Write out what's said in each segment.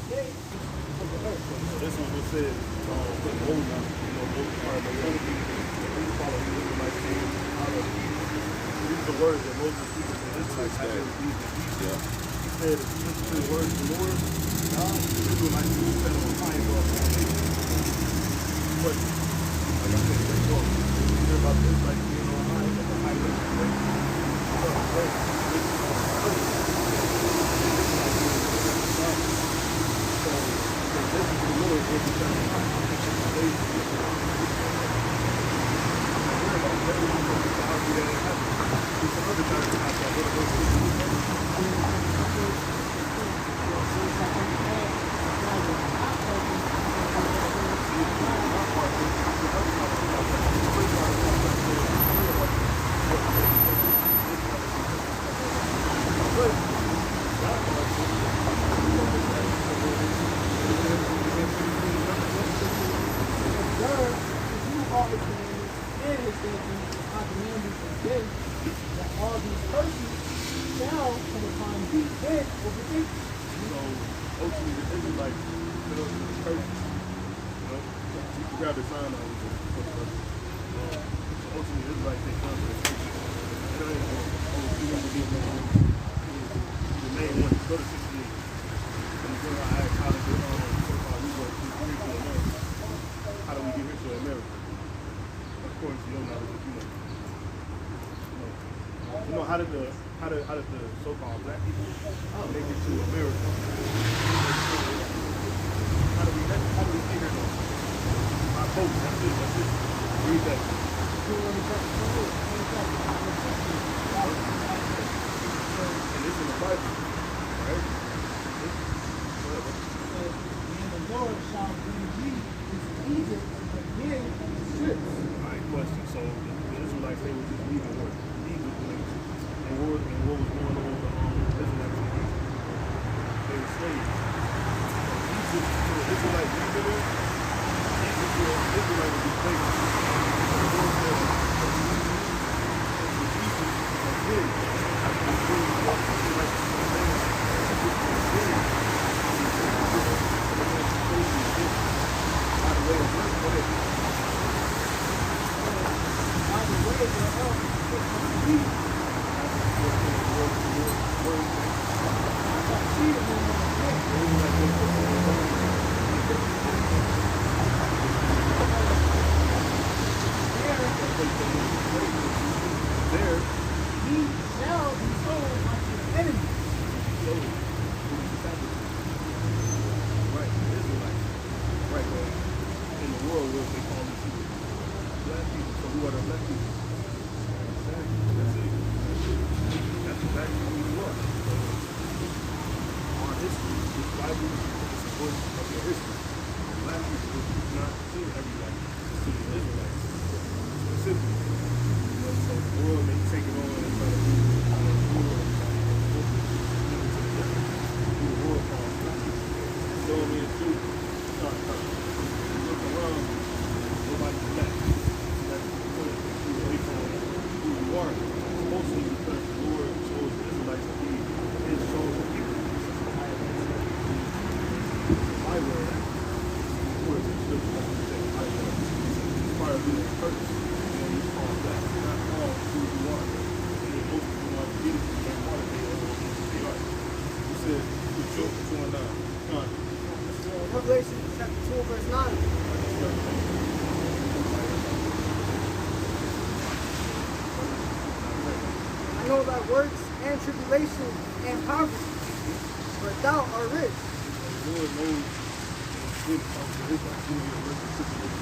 This one was said, put Moses, Moses part of the Lord. We follow the Israelites saying, these are the words that Moses speaks to the Israelites as they were used in Egypt. He said, if you listen to the words of the Lord, God, the Israelites will set on fire for our foundation. But, like I said, very well, you hear about the Israelites being on high, at the high level, right? This is the Lord will be done. How did the so-called black people make it to America? How do we figure it out? My folks, that's it. Read that. And this is the Bible, right? And the Lord shall bring you into Egypt again in strips. All right, question. So the Israelites, they were just leaving work. And what was going on with the Israelites in Egypt? They were slaves. So Egypt, so the Israelites leaving there, Egypt will Israelites will be slaves. So the Lord said, Egypt again, after the Israelites were slaves, by the way of work, go ahead. By the way thereof, there, he shall be sold unto the enemy. Right, the Israelites. Right, well, in the world, what they call these people? Black people. So who are the black people? That's it. That's exactly who you are. Our history, this Bible is a book of your history. Black people do not see everybody. See the Israelites specifically. So the world may take it on and try to do the world called black people. So I mean, it's true. Look around, nobody's black. That's away from who you are. Mostly because the Lord chose the Israelites to be his chosen people. My word, of course, it's just like you said, my word. It's part of his purpose. He's called black. Not all who you are. And then most people want to get it from that part of they are. He said, the truth is going down. Revelation chapter 2, verse 9. I know thy works and tribulation and poverty, but thou art rich. The Lord knows good about the Israelites. He knows the tribulation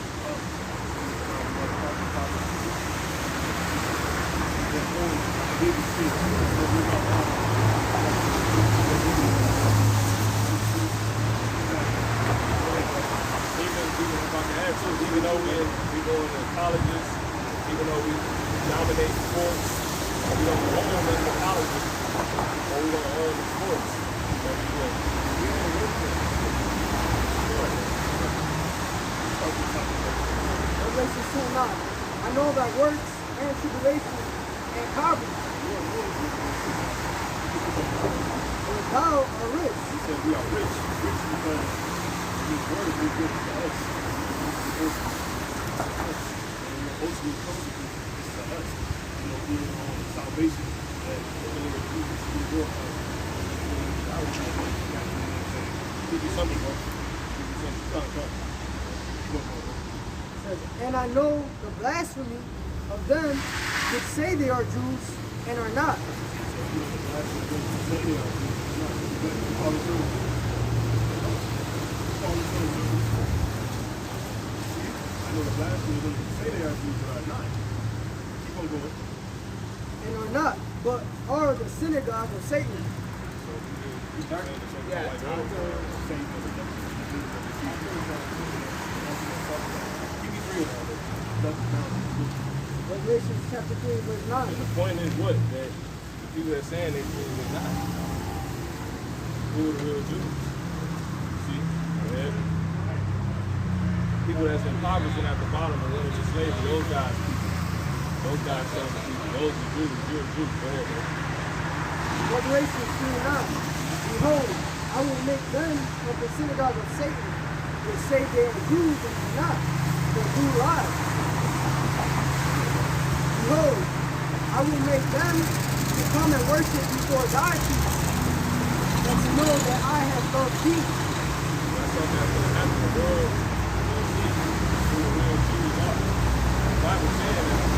and poverty. David even though we go into colleges, even though we dominate sports, we don't own the colleges, or we don't own the sports. Revelation 2:9. I know thy works and tribulation and poverty, but thou art rich. He said we are rich because he gives to us. And ultimately comes to us. Being on salvation that Jesus will work on. Give you something, bro. Give you something. It says, and I know the blasphemy of them which say they are Jews and are not. And are not, but are the synagogue of Satan. Revelation chapter 3, verse 9. And the point is what? That the people that are saying they Jews are not. Who are the real Jews? See? Yeah. People that's impoverished and at the bottom and running to slavery, those guys people. Those guys tell the people, those are Jews, you're a Jew. Go ahead, man. Revelation 3:9. Behold, I will make them of the synagogue of Satan, which say they are Jews and are not, but do lie. Behold, I will make them to come and worship before thy feet, and to know that I have loved thee. That's something that's going to happen in the world. You'll see who the real Jews are. The Bible saying that.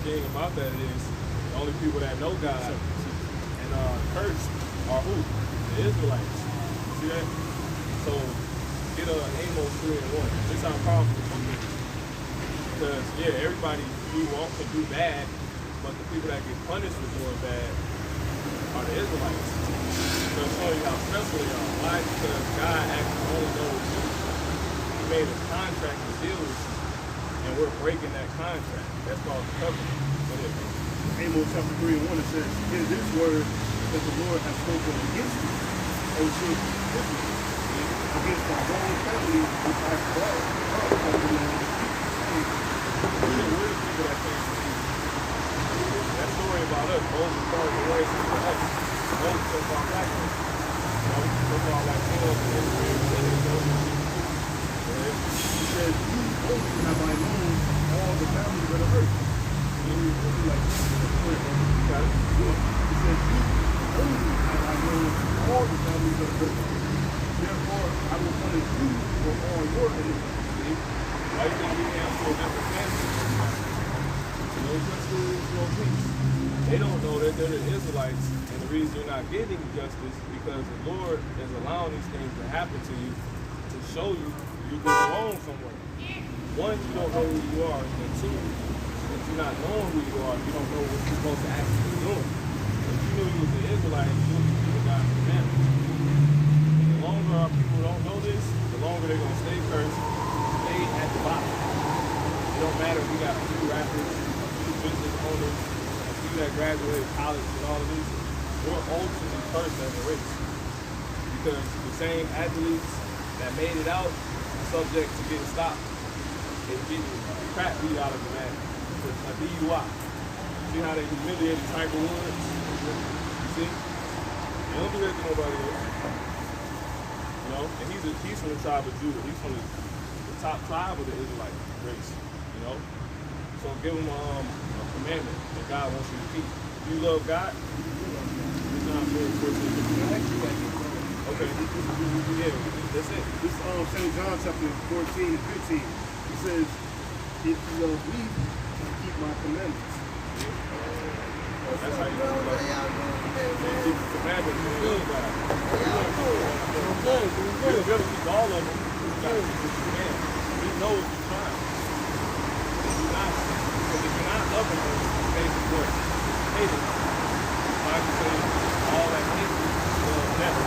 Thing about that is the only people that know God and cursed are who? The Israelites. See that? So get Amos 3:1. This is how powerful the book is. Because yeah, everybody can do bad, but the people that get punished for doing bad are the Israelites. So it's showing you how stressful they are. Why? Because God actually only knows you. He made a contract to deal with you, and we're breaking that contract. That's called the covenant. Amos chapter 3:1, it says, "Hear this word that the Lord has spoken against you, O children of Israel, against the whole family which I brought up from the land of that story about us, Moses started the race for us. Moses so far black men. So far like him and Israel. He says, you only have I known all the families of the earth. He says, you only have I known all the families of the earth. Therefore, I will punish you for all your iniquities. Why do you think we have so different families? No justice, no peace. They don't know that they're the Israelites, and the reason you're not getting justice because the Lord is allowing these things to happen to you to show you you belong somewhere. One, you don't know who you are, and two, if you're not knowing who you are, you don't know what you're supposed to actually be doing. If you knew you was an Israelite, you would be the God commandments. The longer our people don't know this, the longer they're going to stay cursed, stay at the bottom. It don't matter if we got a few rappers, a few business owners, a few that graduated college and all of this. We're ultimately cursed as a race. Because the same athletes that made it out are subject to getting stopped. They get crap beat out of the man. A DUI. See how they humiliated Tiger Woods? You see? They don't do that to nobody else. You know? And he's from the tribe of Judah. He's from the top tribe of the Israelite race. You know? So give him a commandment that God wants you to keep. Do you love God? John 4:14. Okay. Yeah, that's it. This St. John chapter 14 and 15. It says, if you love me, keep my commandments. That's how you love God. Keep the commandments and love God. You don't ever keep all of them. You got to keep what you can. He knows you're trying. Because if you're not loving them, it's basically what? Hating them. The Bible says all that hate will never.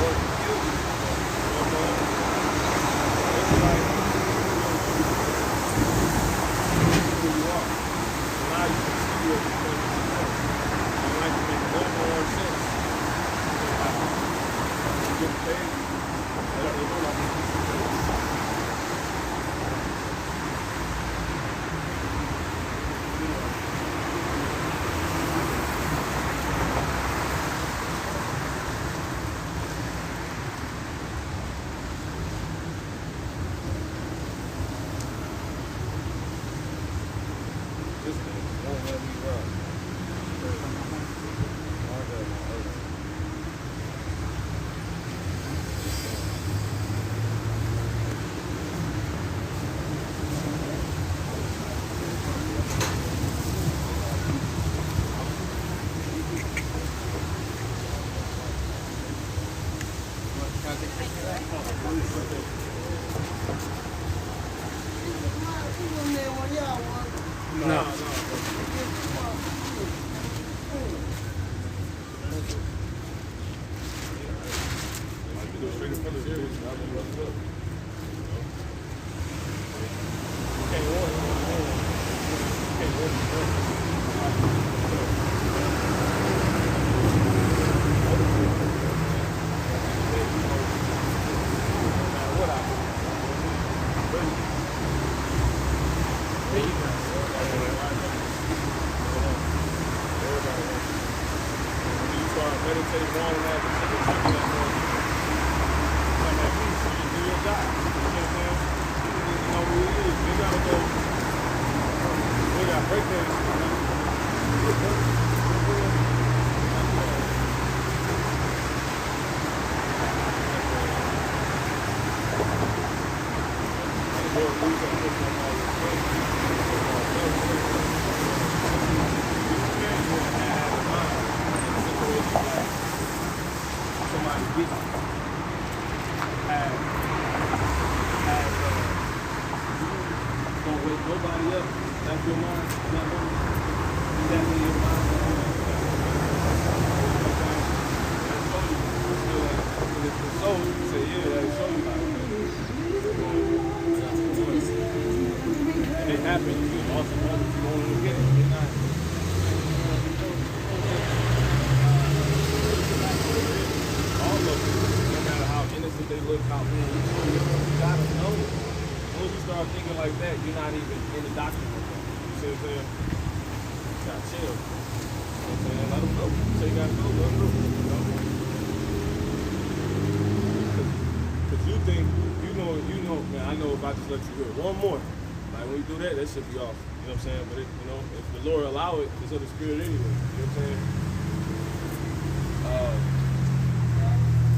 Lord, kill you. You know what I'm saying? It's like who you are. So now you can see what you're going to do. I'd like to make a little more sense. You get paid. Let it look like one more. Like when you do that, that should be off. You know what I'm saying? But if the Lord allow it, it's of the Spirit anyway. You know what I'm saying?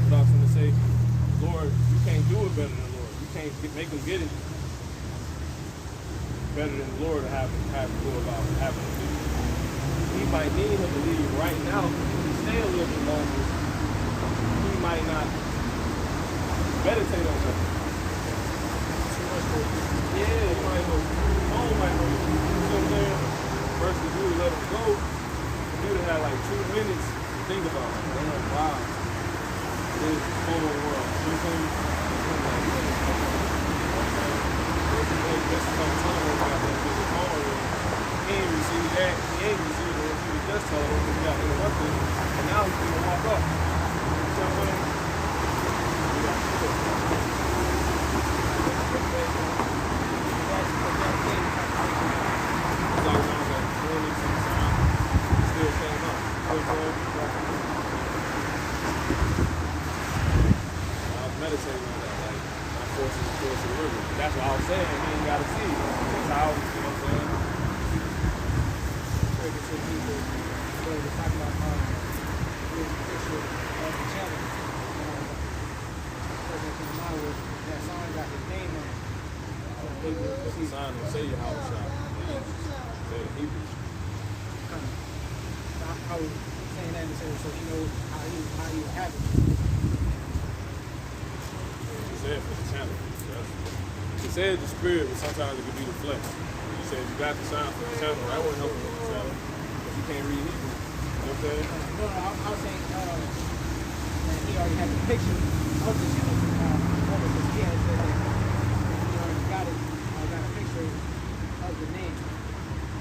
What I was gonna say, Lord, you can't do it better than the Lord. You can't make him get it better than the Lord to have to go about having to do it. He might need him to leave right now, stay a little bit longer. He might not meditate on that. Yeah, you might know. Phone might know. You know what I'm saying? Versus you let him go, you would have like 2 minutes to think about it. Like, wow. This phone world. You know what I'm saying? This is some time about that with the phone. He ain't received that. He ain't received it. He was just told him he got interrupted. And now he's going to walk up. You know what I'm saying? You got to do it. Meditating on that, like my forces is towards the river. That's what I was saying. You ain't gotta see it. That's how, you know what I'm saying? say Rawchaa in English. Say it in Hebrew. I was saying that so he knows how he would have it. He said for the channel. He said the spirit, but sometimes it could be the flesh. He said you got the sign for the channel. That wouldn't help him with the channel. Because you can't read Hebrew. You know what I'm saying? No, I was saying that he already had the picture of the channel. Because he had said that he already got it. I got a picture of the name.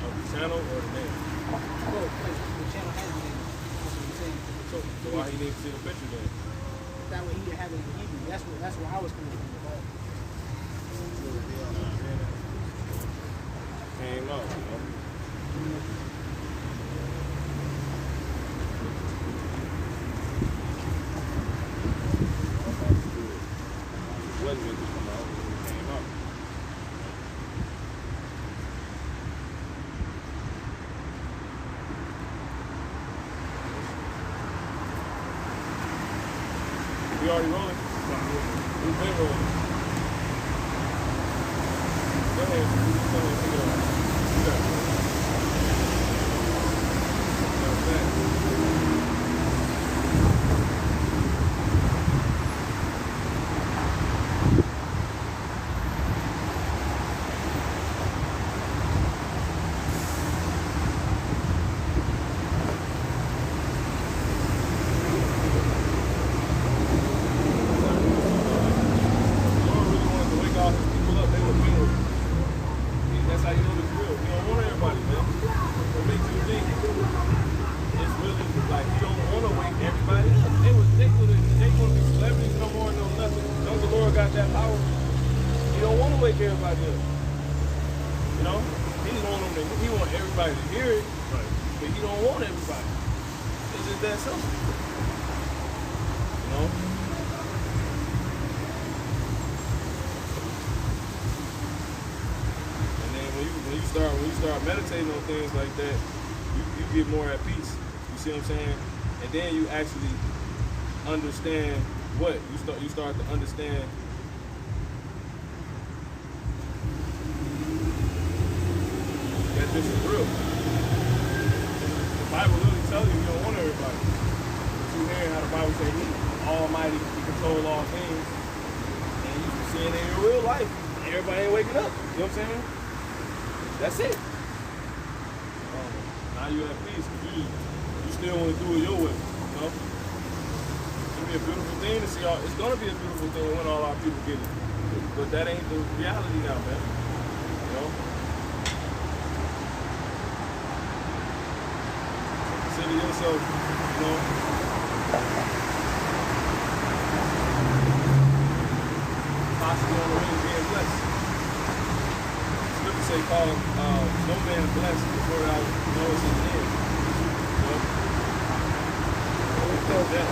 Of the channel or the name? Well, because the channel has the name. That's what I'm saying. So why he didn't see the picture then? That way he have it in Hebrew. That's where I was coming from. Came up, you know. It wasn't meant to come out, it came up. We already rolling? We've been rolling. Go ahead, pick it up. When you start meditating on things like that, you get more at peace. You see what I'm saying? And then you actually understand what you start to understand that this is real. The Bible literally tells you don't want everybody. But you hear how the Bible says He Almighty, He controls all things, and you see it in your real life. Everybody ain't waking up. You know what I'm saying? That's it. Now you at peace because you still want to do it your way. You know? It's gonna be a beautiful thing to see it's gonna be a beautiful thing when all our people get it. But that ain't the reality now, man. You know? Consider yourself, you know, possibly on the way to being blessed. Say call no man blessed before I know it's his name. You know? That.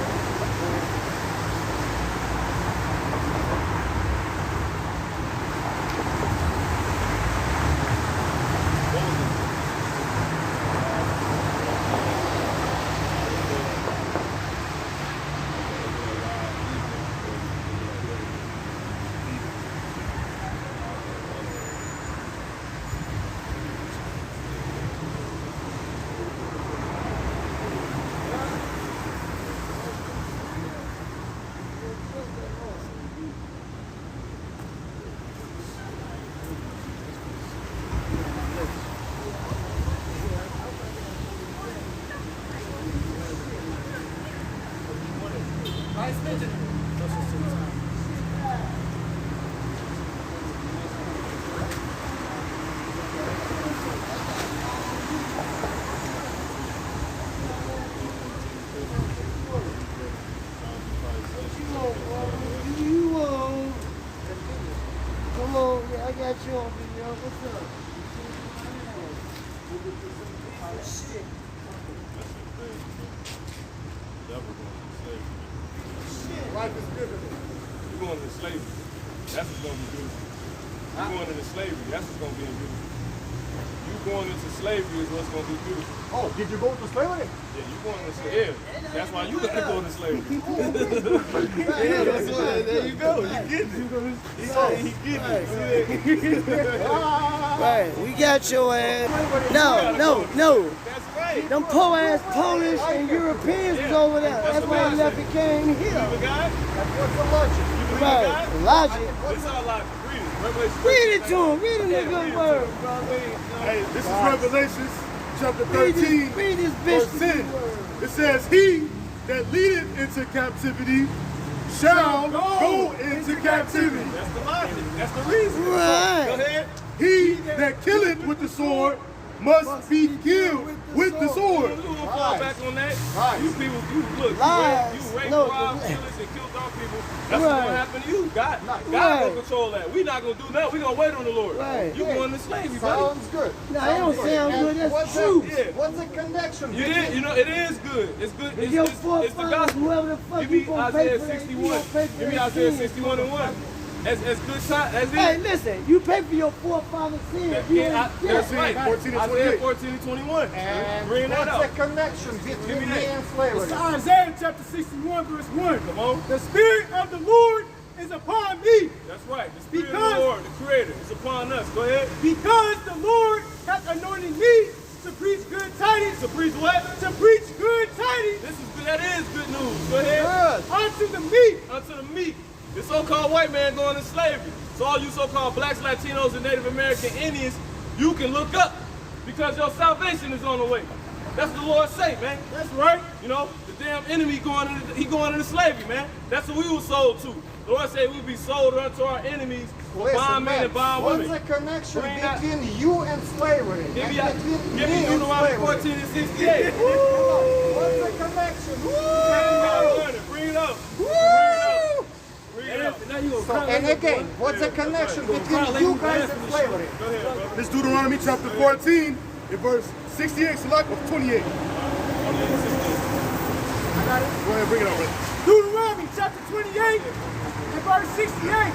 Life is good. You're going into slavery. That's what's going to be beautiful. You're going into slavery. That's what's going to be beautiful. You going into slavery is what's going to be beautiful. Oh, did you go into slavery? Yeah, you going into slavery. Yeah. That's why you got to go into slavery. Yeah, that's why. There you go. You getting it. He getting it. Right, we got your ass. No. That's right. Them poor ass Polish and Europeans was over there. That's why he left and came You here. believe in God? What's the logic? You believe in Right, God? logic. This is our logic. Read it. Revelation. Read it to him. Read him the good word, bro. Hey, this is Revelations chapter 13, Read this verse bitch. 10. It says, he that leadeth into captivity shall go into captivity. That's the logic. That's the reason. Go Right. ahead. He that killeth with the sword must be killed with the sword. You gonna fall back on that? Lies. You people, you look, Lies. you raped, No. robbed, killers, and killed our people. That's what's Right. gonna happen to you. God Right. gonna control that. We not gonna do that. We gonna wait on the Lord. Right. You going to slavery, buddy. Sounds good. Nah, it don't sound good. That's What's true. Yeah. What's the connection? You did, you know, it is good. It's good. If your It's the forefathers, gospel. whoever the fuck Give you me gonna pay Isaiah for that, 61. you gonna pay for Give me that Isaiah sin. 61 and 1. As good time as Hey, it. listen, you pay for your forefathers' sins. That's right. 14 and Isaiah 28. 14 and 21. And Bring that what's up. the connection between me me that. and slavery? It's Isaiah chapter 61, verse 1. Come on. The Spirit of the Lord is upon me, That's right. The Spirit of Because- the Lord, the Creator, is upon us. Go ahead. because the Lord hath anointed me to preach good tidings. To preach what? To preach good tidings This is good. That is good news. Go ahead. Good. unto the meek. Unto the meek. The so-called white man going to slavery. So all you so-called blacks, Latinos, and Native American Indians, you can look up because your salvation is on the way. That's what the Lord say, man. That's right. You know, the damn enemy going into slavery, man. That's what we were sold to. The Lord said we'll be sold unto our enemies for Listen, bond men man, and bond what's women. the connection Bring that- between you and slavery? Give me, and between give me me and Deuteronomy slavery? 14 and 68. What's the connection? Bring it up. Bring it up. Bring it up. So, and again, what's the connection between you guys and slavery? Go ahead, brother. This is Deuteronomy chapter 14, in verse 68, select of 28. Go ahead, bring it up, brother. Deuteronomy chapter 28 and verse 68.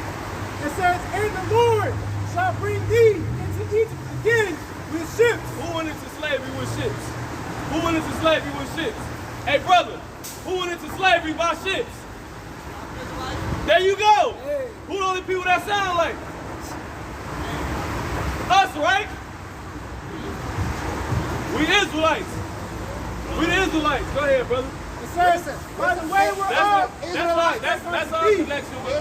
It says, and the Lord shall bring thee into Egypt again with ships. Who went into slavery with ships? Who went into slavery with ships? Hey, brother, who went into slavery by ships? There you go. Who the only people that sound like? Us, right? We Israelites. We the Israelites. Go ahead, brother. It says, by the way we're all Israelites. That's our connection with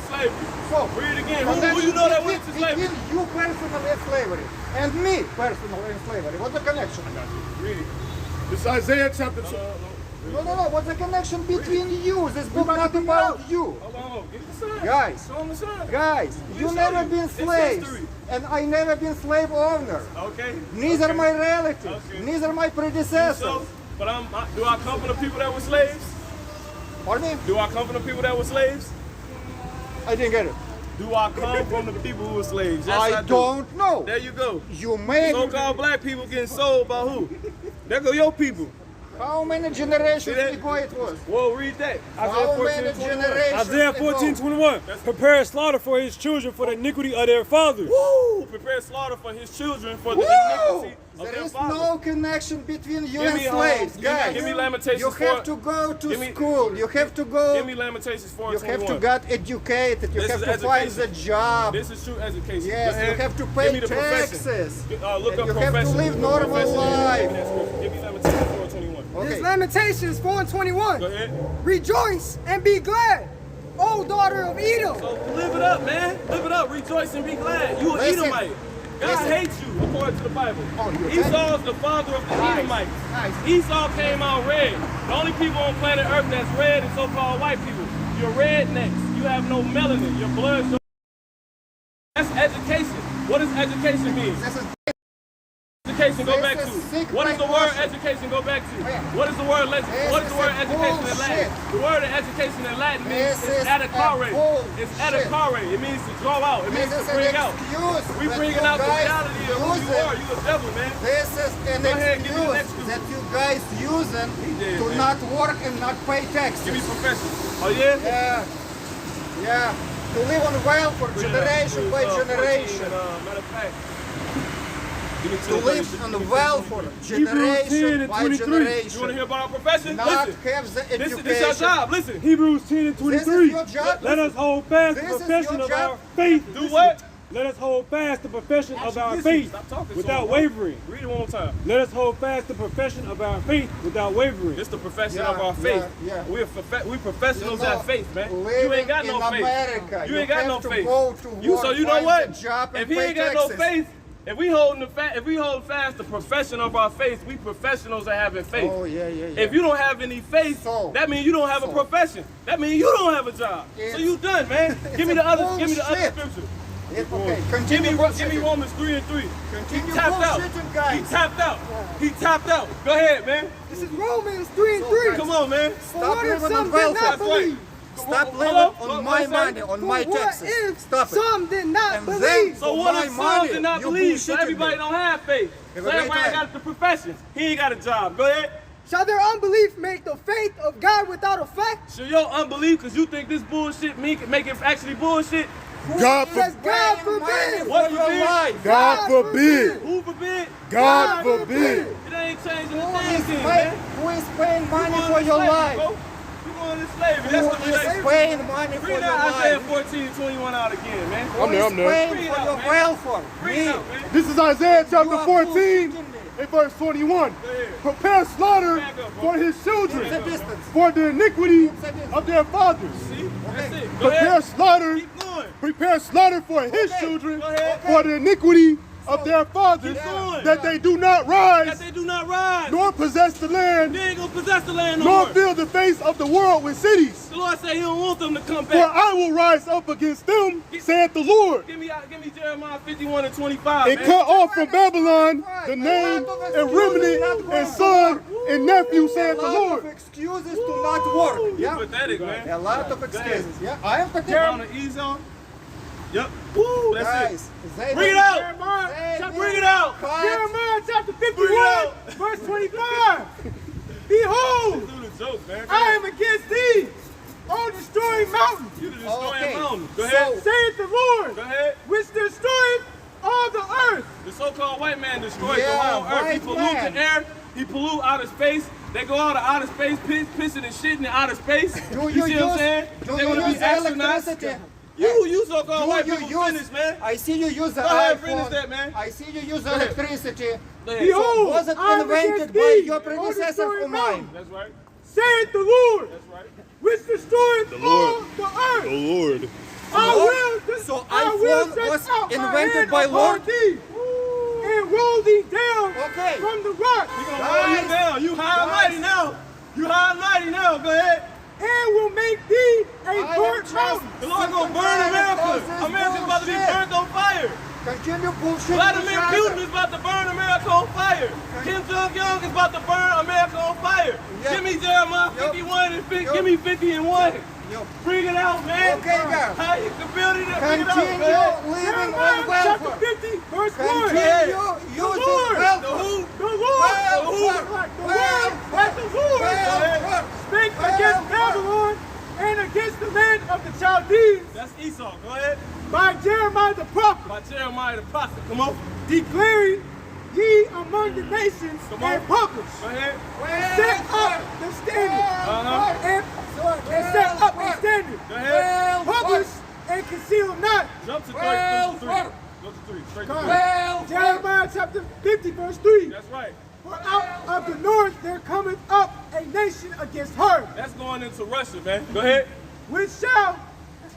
slavery. So, Read it again. Who you know that went to slavery? between you personally and slavery and me personally and slavery, what's the connection? Read it. This is Isaiah chapter 2. No, what's the connection between you? This book not about you. Hold on. Get the sign. Guys, Show 'em the sign. guys, you show never you. been It's slaves, history. and I never been slave owner. Okay. Neither Okay. my relatives, Okay. neither my predecessors. So, but do I come from the people that were slaves? Pardon me? Do I come from the people that were slaves? I didn't get it. Do I come from the people who were slaves? Yes, I do. don't know. There you go. You may. So-called black people getting sold by who? There go your people. How many generations See that? ago it was? Well, read that. How Isaiah 14 many and 21. generations Isaiah ago? 14:21. Prepare slaughter for his children for the iniquity of their fathers. Woo! Prepare slaughter for his children for the Woo! iniquity of There their is fathers. no connection between you Give and me, slaves, give me- guys. give me Lamentations You 4. have to go to Give me- school. You have to go. Give me Lamentations 4 You and have 21. to get educated. You This have is to find education. the job. This is true education. Yes, Go ahead. you have to Give pay me the profession. taxes. Look And up you have to profession. live Look up normal profession. life. Give me that scripture. Give me Lamentations 4 and 21. Okay. This Lamentations 4 and 21. Go ahead. Rejoice and be glad, O daughter of Edom. So live it up, man. Live it up. Rejoice and be glad. You an Listen. Edomite. God Listen. hates you, according to the Bible. Oh, you Esau is the father of the Edomites. Nice. Esau came out red. The only people on planet Earth that's red is so-called white people. You're rednecks. You have no melanin. Your blood's no. That's education. What does education mean? This is Education go This back is to? sick What does the word brainwashing. education go back to? Yeah. What is the word This what is is the word a education in Latin? bullshit. The word education in Latin means This it's is adicare. a bullshit. It's adicare. It means to draw out. It means This to is an bring out. excuse We that bringing you out the guys reality of who you use are. it. You a devil, man. This is an Go ahead, give me the next excuse one. that you guys using did, to man. not work and not pay taxes. Give me profession. Oh yeah? Yeah. To live on welfare Bring it up. generation by 14, generation. matter of fact. Give me To live on 10, welfare 10 generation and by 23. You want to generation. hear about our profession? Not Listen. have the This education. is your job. Listen. Hebrews 10 and This is 23. your job. Let us hold fast the This is profession your of job. our faith. Do what? Let us hold fast the profession of our Listen, faith stop talking so without much. wavering. Read it one more time. Let us hold fast the profession of our faith without wavering. It's the profession Yeah, of our faith. yeah, yeah. We professionals You know, at faith, man. You living ain't got no in faith. America, You ain't got have no to faith. go to work, So you know find what? a job and If he pay ain't got no taxes. faith, if we hold fast the profession of our faith, we professionals are having faith. Oh, yeah. If you don't have any faith, So- that means you don't have a profession. That means you don't have a job. So It's- you done, man. Give me the other bullshit. scripture. Okay, Give continue me bullshitting. Romans 3:3. Continue He tapped out. bullshitting, He guys. tapped out. He tapped out. Go ahead, man. This is Romans 3:3. Come on, man. For Stop what if living some on did welfare. not That's right. believe? Stop Hold living on. on What my say? money, on For my what taxes. if Stop it. some did not And believe? then- So what my if some money, did not you believe? So bullshitting everybody me. don't have faith. Have So a great everybody time. got the professions. He ain't got a job. Go ahead. Shall their unbelief make the faith of God without effect? So your unbelief, because you think this bullshit make it actually bullshit. God Says forbid. God Paying money forbid. What for your forbid? life. God forbid. Who forbid? God forbid. It ain't changing the Who thing, is man. who is paying money You for going your to slavery, life? bro. You going to slavery. That's what Who it is is. paying money for Read your out Isaiah life? 14:21 out again, man. Who I'm there, is I'm there. paying Read for out, your man. welfare? Read Me. it out, man. This is Isaiah chapter You are 14 bullshitting me. and verse 21. ahead. Prepare slaughter Back up, bro. for his It's children, a distance. for the iniquity of their fathers. See? That's it. Go Prepare ahead. slaughter, Keep going. prepare slaughter for his Okay, children, go ahead. for the iniquity of their fathers, Keep going. that they do not That rise, they do not rise. nor possess the land, They ain't gonna possess the land no nor more. fill the face of the world with cities. The Lord said He don't want them to come For back. I will rise up against them, saith the Lord, Give me Jeremiah 51:25. and man. cut off from Babylon the name and remnant and son and nephew, saith A the lot Lord. of excuses to not work. You Yeah. pathetic, man. A lot of excuses. Yeah, I am Down pathetic. to Esau. Yep. Woo, that's Guys, it. Bring it out. Bring it out. Jeremiah chapter Bring it 51, out. verse 25. Behold, Do the joke, man. I am against thee, O destroying mountain, You the destroying Okay. mountain. Go ahead. saith the Lord, Go ahead. which destroyeth all the earth. The so-called white man destroys Yeah, the whole earth. He white pollutes man. the air. He pollute outer space. They go out of outer space, pissing and shitting in outer space. Do you you see what I'm use, saying? do They you want to use be astronauts. electricity? You so-called Do white you people use, finish, man. I see you use the Go ahead, iPhone. finish that, man. I see you use ahead. electricity. Go ahead. Behold, Was it I am invented against by thee, your O predecessor destroying or mountain, mine? That's right. saith the Lord, That's right. which destroyeth all Lord. the earth. Lord. So I will iPhone stretch was out my invented hand by upon Lord? thee, and roll thee down Okay. from the rock, You gonna roll you down. You high and mighty now. You high and mighty now. Go ahead. and will make thee a I am burnt just- mountain. The Lord gonna burn America. America's about to be burnt on fire. Continue bullshit. Vladimir Putin is about to burn America on fire. Kim Jong-un is about to burn America on fire. Yep. Give me Jeremiah 51 and give me 50 and 1. Yep. Bring it out, man. Okay, guys. How you can build it? Bring it out. Continue Go ahead. living Jeremiah on chapter welfare. 50, verse 1. Continue The using Lord. The welfare. who? The Lord, Welfare. the Lord, as the Lord Welfare. spake against Babylon and against the land of the Chaldees That's Esau. Go ahead. by Jeremiah the prophet, By Jeremiah the prophet. Come on. declaring ye among the nations Come on. and publish, Go ahead. set up the standard, Uh-huh. and set up a standard, Go ahead. publish and conceal not. Jump to 33. Jump to 3. Straight to 3. Jeremiah chapter 50, verse 3. That's right. For out of the north there cometh up a nation against her, That's going into Russia, man. Go ahead. which shall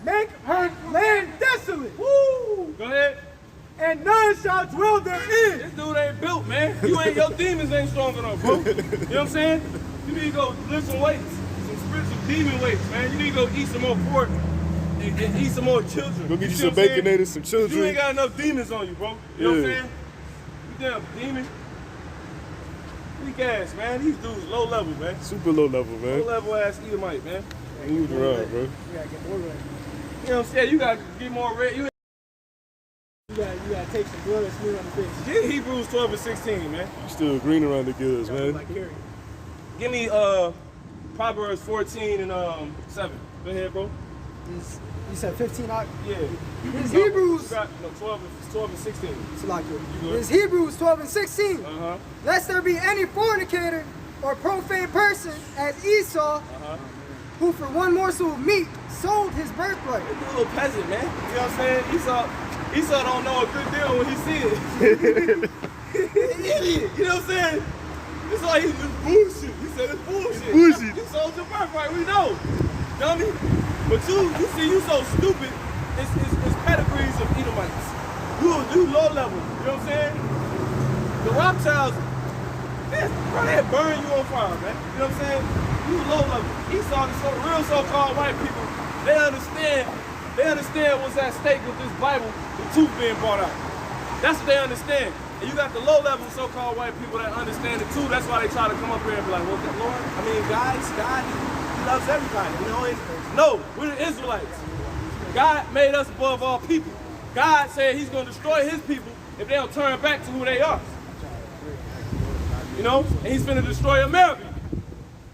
make her land desolate, Woo. Go ahead. and none shall dwell therein. This dude ain't built, man. Your demons ain't strong enough, bro. You know what I'm saying? You need to go lift some weights, some spiritual demon weights, man. You need to go eat some more pork and eat some more children. Go get you see some what I'm saying? baconator, some You ain't children. got enough demons on you, bro. You know what I'm Yeah. saying? You damn demon. Weak ass, man. These dudes low level, man. Super low level, Low man. level ass Edomite, man. Moved around, bro. You gotta get more ready. You know what I'm saying? You gotta get more red. You You gotta take some blood and smear on the face. get Hebrews 12 and 16, man. You still green around the gills, man. Like Carrie. Give me Proverbs 14 and 7. Go ahead, bro. You said 15 out. Yeah. It's Hebrews. You got, no, 12 and 16. good. It's Hebrews 12 and 16. Uh-huh. Lest there be any fornicator or profane person as Esau, who for one morsel of meat sold his birthright. This little peasant, man. You know what I'm saying? Esau, Esau don't know a good deal when he see it. He's an idiot. You know what I'm saying? It's like it's bullshit. He said it's bullshit. Bullshit. You sold your birthright. We know, dummy. But you see, you so stupid. It's pedigrees of Edomites. You low level. You know what I'm saying? The Rawchaas, bro, they burn you on fire, man. You know what I'm saying? You low level. Esau, the real so-called white people, they understand what's at stake with this Bible, the truth being brought out. That's what they understand. And you got the low level so-called white people that understand it too. That's why they try to come up here and be like, well, Lord, I mean, God, he loves everybody, you know? And no, we're the Israelites. God made us above all people. God said he's going to destroy his people if they don't turn back to who they are. You know? And he's going to destroy America.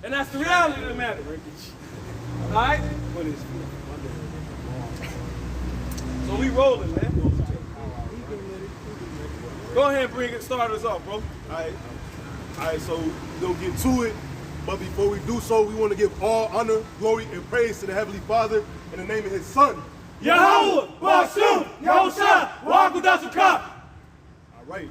And that's the reality of the matter. All right? So we rolling, man. Go ahead and start us off, bro. All right, so we'll get to it. But before we do so, we want to give all honor, glory, and praise to the Heavenly Father in the name of his Son. Yahweh, Bashum, Rawchaa, Qadash. All right.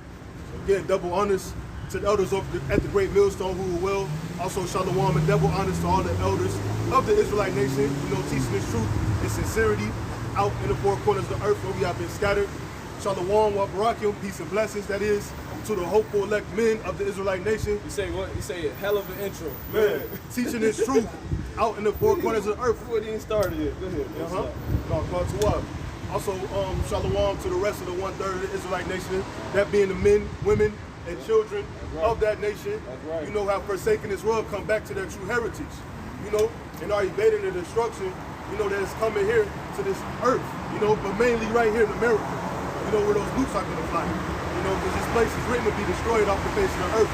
So again, double honors to the elders at the Great Millstone who were well. Also, shalom and double honors to all the elders of the Israelite nation, you know, teaching this truth and sincerity out in the four corners of the earth where we have been scattered. Shalom, wa barakim, peace and blessings, that is, to the hopeful elect men of the Israelite nation. You say what? You say a hell of an intro. Man, teaching this truth out in the four corners of the earth. Before it even started yet. Go ahead. Also, shalom to the rest of the 1/3 of the Israelite nation, that being the men, women, and children of that nation. You know, have forsaken this world, come back to their true heritage. You know, and are evading the destruction, you know, that is coming here to this earth, you know, but mainly right here in America, you know, where those nukes are going to fly. You know, because this place is written to be destroyed off the face of the earth,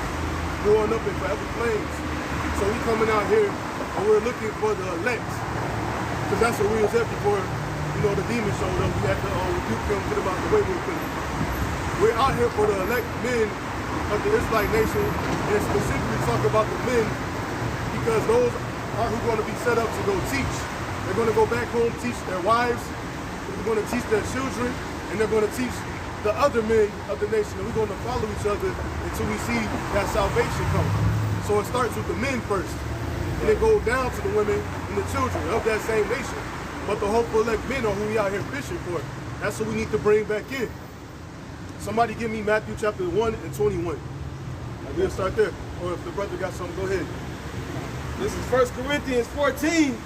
growing up in forever flames. So we coming out here and we're looking for the elect, because that's what we was at before, you know, the demon showed up. We had to rebuke them, get them out the way real quick. We're out here for the elect men of the Israelite nation, and specifically talk about the men, because those are who are going to be set up to go teach. They're going to go back home, teach their wives, they're going to teach their children, and they're going to teach the other men of the nation, and we're going to follow each other until we see that salvation come. So it starts with the men first, and it goes down to the women and the children of that same nation. But the hopeful elect men are who we out here fishing for. That's what we need to bring back in. Somebody give me Matthew chapter 1 and 21. We'll start there. Or if the brother got something, go ahead. This is 1 Corinthians 14.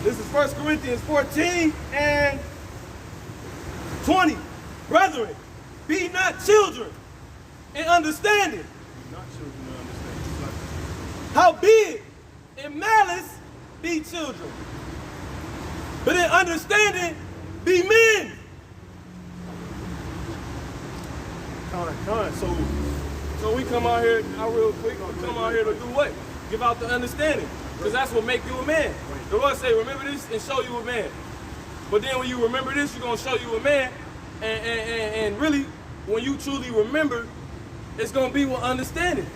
This is 1 Corinthians 14 and 20. Brethren, be not children in understanding. Not children to understand. Howbeit, in malice be children, but in understanding be men. So we come out here, real quick, we come out here to do what? Give out the understanding. Because that's what make you a man. The Lord say, remember this and show you a man. But then when you remember this, you're going to show you a man. And really, when you truly remember, it's going to be with understanding.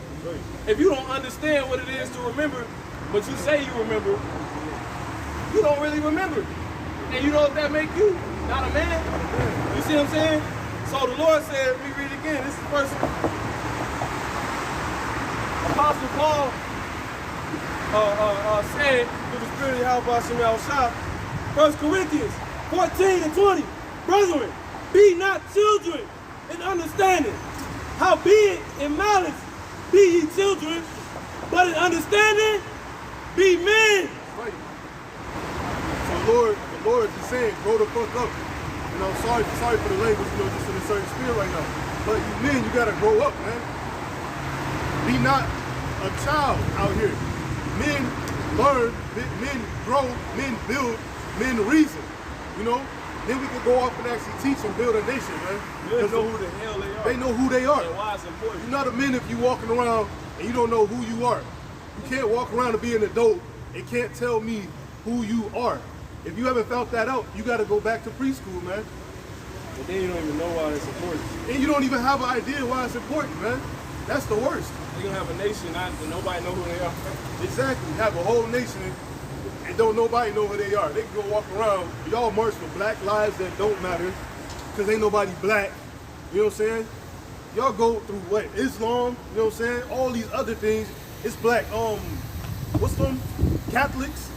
If you don't understand what it is to remember, but you say you remember, you don't really remember. And you know what that make you? Not a man. You see what I'm saying? So the Lord said, let me read it again. This is first Apostle Paul said through the Spirit of Rawchaa, 1 Corinthians 14 and 20. Brethren, be not children in understanding. Howbeit in malice be ye children, but in understanding be men. Right. So the Lord is saying, grow the fuck up. You know, sorry for the language, you know, just in a certain spirit right now. But you men, you gotta grow up, man. Be not a child out here. Men learn, men grow, men build, men reason. You know? Then we can go off and actually teach and build a nation, man. They know who the hell they are. They know who they are. And why it's important. You're not a man if you walking around and you don't know who you are. You can't walk around and be an adult and can't tell me who you are. If you haven't found that out, you got to go back to preschool, man. But then you don't even know why it's important. And you don't even have an idea why it's important, man. That's the worst. They're gonna have a nation and nobody know who they are. Exactly. Have a whole nation and don't nobody know who they are. They can go walk around. Y'all march for black lives that don't matter because ain't nobody black. You know what I'm saying? Y'all go through what? Islam, you know what I'm saying? All these other things. It's black. What's them? Catholics.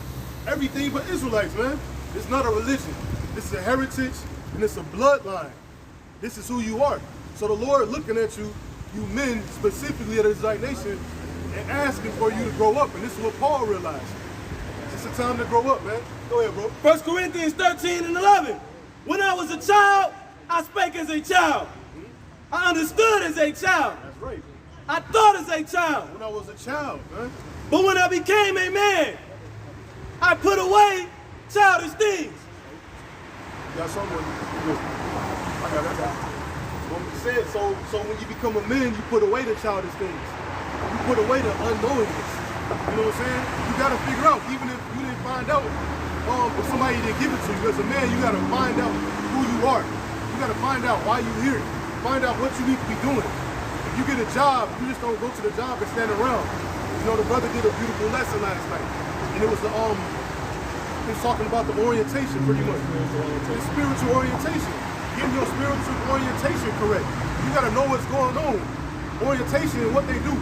Everything but Israelites, man. It's not a religion. This is a heritage and it's a bloodline. This is who you are. So the Lord looking at you, you men specifically of the Israelite nation, and asking for you to grow up. And this is what Paul realized. It's a time to grow up, man. Go ahead, bro. 1 Corinthians 13:11. When I was a child, I spake as a child. I understood as a child. That's right. I thought as a child. When I was a child, man. But when I became a man, I put away childish things. You got someone? I got that. What he said, so when you become a man, you put away the childish things. You put away the unknowingness. You know what I'm saying? You gotta figure out, even if you didn't find out, if somebody didn't give it to you. As a man, you gotta find out who you are. You gotta find out why you're here. Find out what you need to be doing. If you get a job, you just don't go to the job and stand around. You know, the brother did a beautiful lesson last night. And it was the he was talking about the orientation pretty much. The spiritual orientation. Getting your spiritual orientation correct. You gotta know what's going on. Orientation and what they do.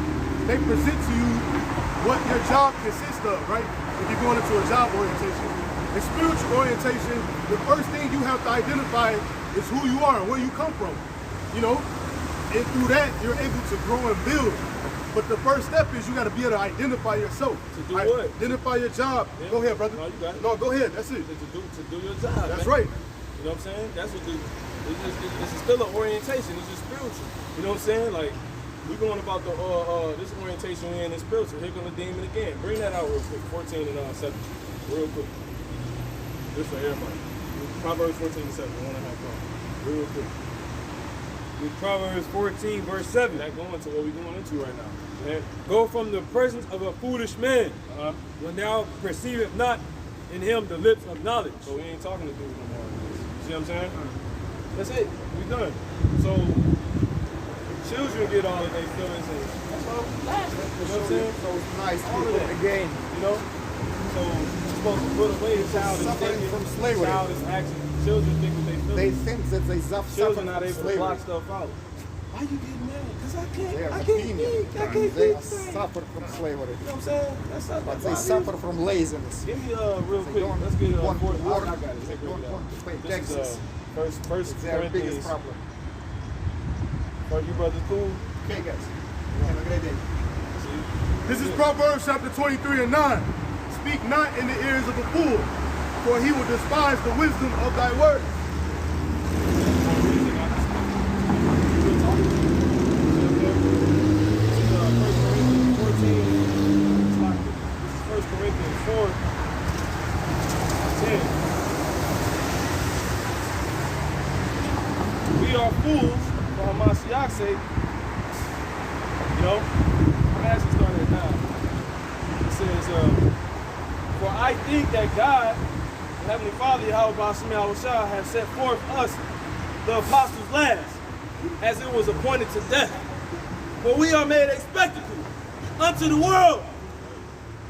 They present to you what your job consists of, right? If you're going into a job orientation. In spiritual orientation, the first thing you have to identify is who you are and where you come from. You know? And through that, you're able to grow and build. But the first step is you got to be able to identify yourself. To do what? Identify your job. Yeah. Go ahead, brother. No, you got it. No, go ahead. That's it. To do your job. That's man. right. You know what I'm saying? That's what this is still an orientation. It's just spiritual. You know what I'm saying? Like, we're going about the this orientation we in is spiritual. Here gonna demon again. Bring that out real quick. 14 and 7. Real quick. This for everybody. Proverbs 14 and 7. 1.5 real quick. With Proverbs 14, verse 7. That going to what we're going into right now. Yeah. Go from the presence of a foolish man, when thou perceivest not in him the lips of knowledge. So we ain't talking to dudes no more. You see what I'm saying? That's it. We done. So children get all of their feelings and that's all we last. You know what I'm saying? So it's nice All of people that. again. You know? So you're supposed to put away childish Suffering thinking, from slavery. childish action. Children think that they feel They it. think that they suffer Children from not able to slavery. block stuff out. Why you getting mad? Because I They are can't opinion. think. I can't They think straight. suffer from slavery. You know what I'm saying? That's not But they suffer from laziness. Give me real They quick. don't Let's get want to work. I got it. They don't want to pay This is taxes. first It's their biggest Corinthians. problem. Are you brothers cool? Okay, guys. Have a great day. This is Proverbs chapter 23 and 9. Speak not in the ears of a fool, for he will despise the wisdom of thy words. We are fools for Hamashiach's sake. You know, I'm actually starting it now. It says, for I think that God, the Heavenly Father, Yahweh Rawchaa, has set forth us, the apostles last, as it was appointed to death. For we are made a spectacle unto the world,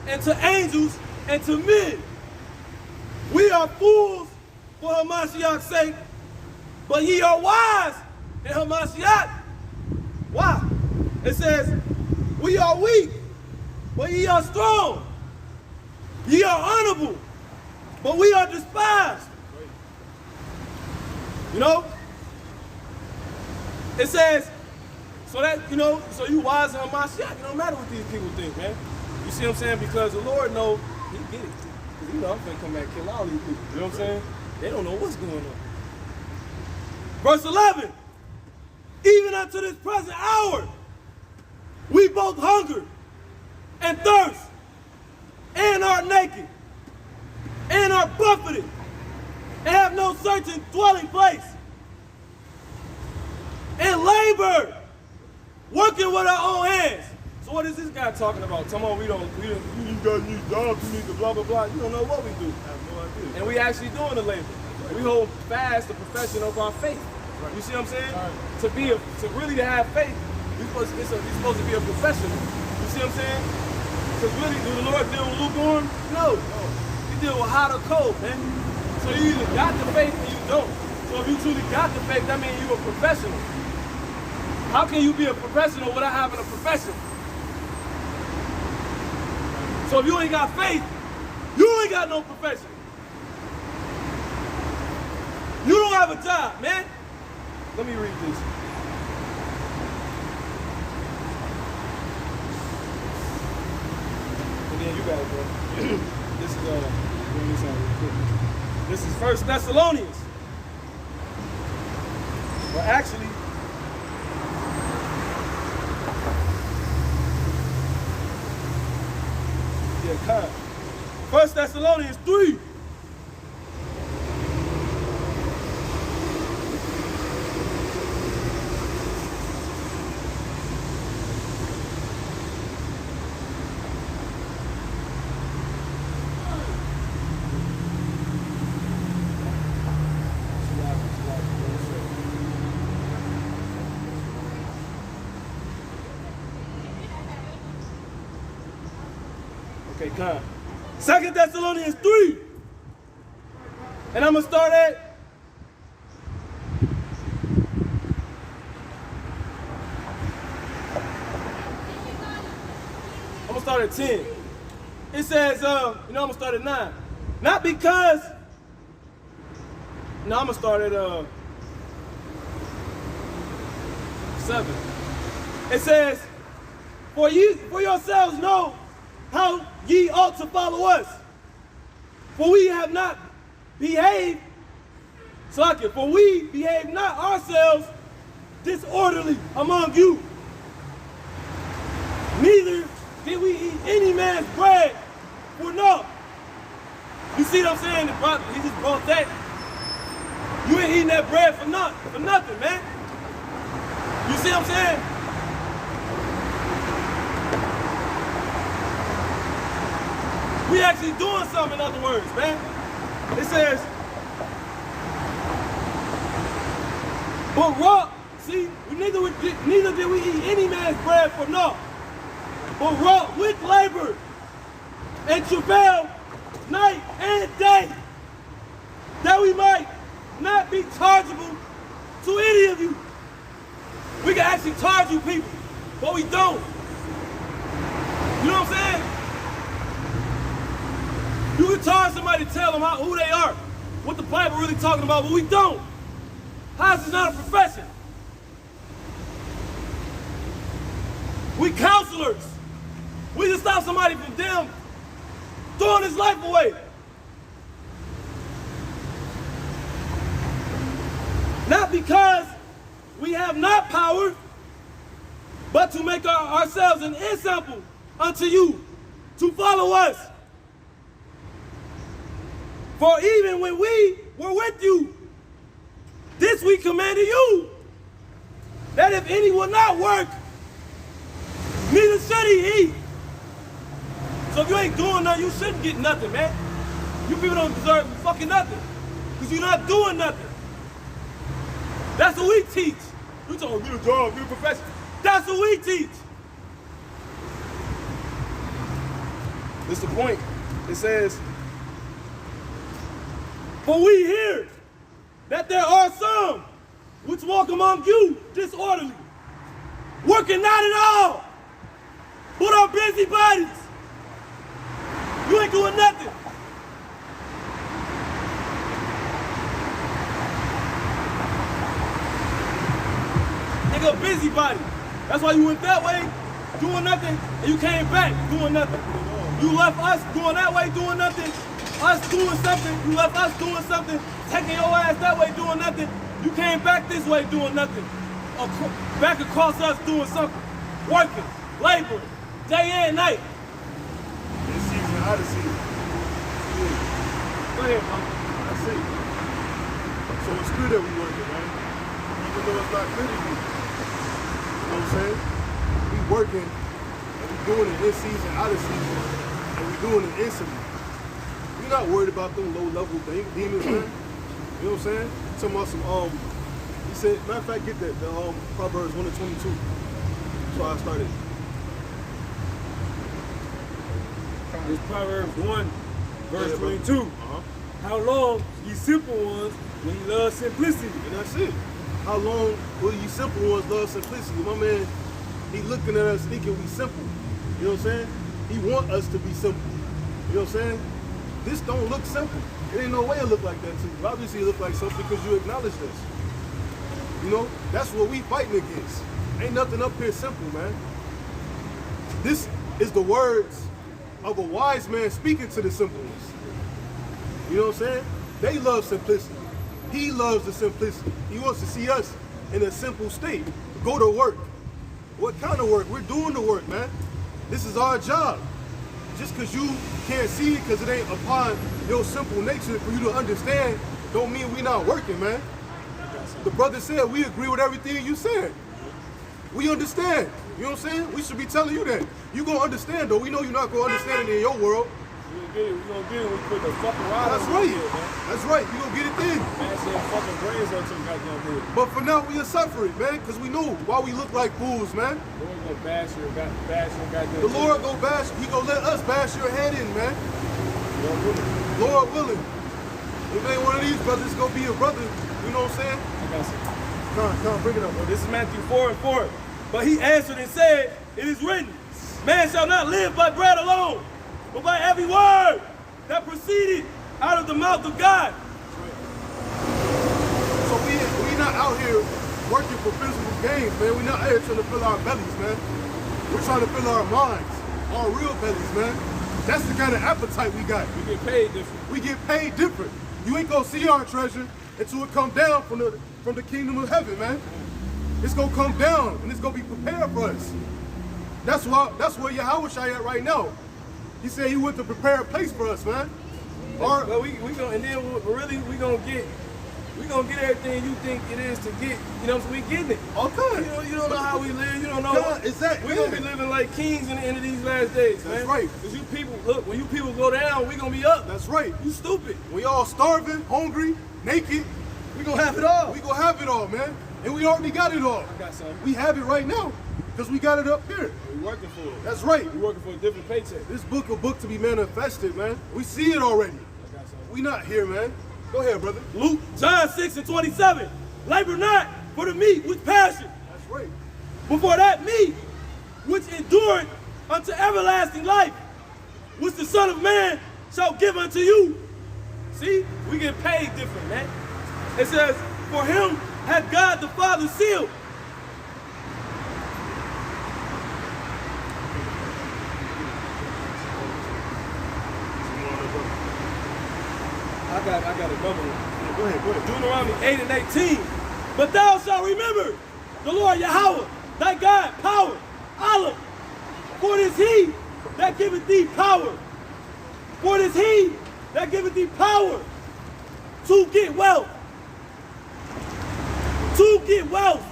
and to angels, and to men. We are fools for Hamashiach's sake, but ye are wise in Hamashiach. Why? It says, we are weak, but ye are strong. Ye are honorable, but we are despised. You know? It says, so that, you know, so you wise in Hamashiach. It don't matter what these people think, man. You see what I'm saying? Because the Lord knows, he get it. Because you know I'm finna come back and kill all these people. You know what I'm saying? They don't know what's going on. Verse 11, even unto this present hour, we both hunger and thirst, and are naked, and are buffeted, and have no certain dwelling place, and labor, working with our own hands. So what is this guy talking about? Talking about you guys need jobs, you need to blah, blah, blah. You don't know what we do. I have no idea. And we actually doing the labor. We hold fast the profession of our faith. You see what I'm saying? To really have faith, you're supposed to be a professional. You see what I'm saying? Because really, do the Lord deal with lukewarm? No. He deal with hot or cold, man. So you either got the faith or you don't. So if you truly got the faith, that means you're a professional. How can you be a professional without having a profession? So if you ain't got faith, you ain't got no profession. You don't have a job, man. Let me read this. And then you got it, bro. This is bring this out real quick. This is 1 Thessalonians. Well, actually, yeah, kind. 1 Thessalonians 3. Okay, come. 2 Thessalonians 3. And I'm going to start at I'm going to start at 10. It says, I'm going to start at 9. Not because, no, I'm going to start at 7. It says, for yourselves know how ye ought to follow us. For we have not behaved, for we behave not ourselves disorderly among you. Neither did we eat any man's bread for naught. You see what I'm saying? He just brought that. You ain't eating that bread for nothing, man. You see what I'm saying? We actually doing something, in other words, man. It says, but wrought, see, neither did we eat any man's bread for naught, but wrought with labor and travail night and day, that we might not be chargeable to any of you. We can actually charge you people, but we don't. You know what I'm saying? You can charge somebody to tell them who they are, what the Bible really talking about, but we don't. How is this not a profession? We counselors. We can stop somebody from them throwing his life away. Not because we have not power, but to make ourselves an example unto you, to follow us. For even when we were with you, this we commanded you, that if any will not work, neither should he eat. So if you ain't doing nothing, you shouldn't get nothing, man. You people don't deserve fucking nothing, because you're not doing nothing. That's what we teach. You talking about get a job, get a profession. That's what we teach. This is the point. It says, for we hear that there are some which walk among you disorderly, working not at all, but are busybodies. You ain't doing nothing. Nigga, busybody. That's why you went that way, doing nothing, and you came back doing nothing. You left us going that way, doing nothing. Us doing something, you left us doing something, taking your ass that way doing nothing. You came back this way doing nothing. Back across us doing something. Working, laboring, day and night. This season, out of season. Go ahead, bro. I see. So it's good that we working, man. Even though it's not good to you. You know what I'm saying? We working, and we doing it in season, out of season, and we doing it instantly. We're not worried about them low-level demons, man. You know what I'm saying? Talking about some, he said, matter of fact, get that, the Proverbs 1:22. That's why I started. It's Proverbs 1, verse Yeah, bro. 22. How long, ye simple ones, when you love simplicity? And that's it. How long will you simple ones love simplicity? My man, he looking at us thinking we simple. You know what I'm saying? He want us to be simple. You know what I'm saying? This don't look simple. It ain't no way it look like that to you. Obviously it look like something because you acknowledge this. You know, that's what we fighting against. Ain't nothing up here simple, man. This is the words of a wise man speaking to the simple ones. You know what I'm saying? They love simplicity. He loves the simplicity. He wants to see us in a simple state. Go to work. What kind of work? We're doing the work, man. This is our job. Just because you can't see it because it ain't upon your simple nature for you to understand, don't mean we not working, man. The brother said we agree with everything you said. We understand. You know what I'm saying? We should be telling you that. You gonna understand though. We know you're not gonna understand it in your world. We gonna get it when we put the fucking ride That's on right. here, man. That's right. You gonna get it then. Man said fucking brains up to the goddamn head. But for now we are suffering, man, because we know why we look like fools, man. The Lord gonna bash your goddamn The Lord go bash, he gonna let us bash your head in, man. Lord willing. If ain't one of these brothers, it's gonna be your brother. You know what I'm saying? I got some. Come on, bring it up, bro. This is Matthew 4:4. But he answered and said, it is written, man shall not live by bread alone, but by every word that proceeded out of the mouth of God. So we not out here working for physical gains, man. We not out here trying to fill our bellies, man. We're trying to fill our minds, our real bellies, man. That's the kind of appetite we got. We get paid different. We get paid different. You ain't gonna see our treasure until it come down from the kingdom of heaven, man. It's gonna come down and it's gonna be prepared for us. That's where Yahweh at right now. He said he went to prepare a place for us, man. But we gonna, and then really we gonna get everything you think it is to get. You know, so we getting it. Okay. You don't know how we live. You don't know. Exactly. We gonna be living like kings in the end of these last days, man. That's right. Cause you people, look, when you people go down, we gonna be up. That's right. You stupid. We all starving, hungry, naked. We gonna have it all. We gonna have it all, man. And we already got it all. I got something. We have it right now because we got it up here. We working for it. That's right. We working for a different paycheck. This book a book to be manifested, man. We see it already. I got something. We not here, man. Go ahead, brother. Luke, John 6:27. Labor not for the meat with passion, That's right. but for that meat which endureth unto everlasting life, which the Son of Man shall give unto you. See, we get paid different, man. It says, for him hath God the Father sealed. I got a double one. Go ahead. Deuteronomy 8:18. But thou shalt remember the Lord Yahweh, thy God, power, Allah. For it is he that giveth thee power. For it is he that giveth thee power to get wealth. To get wealth.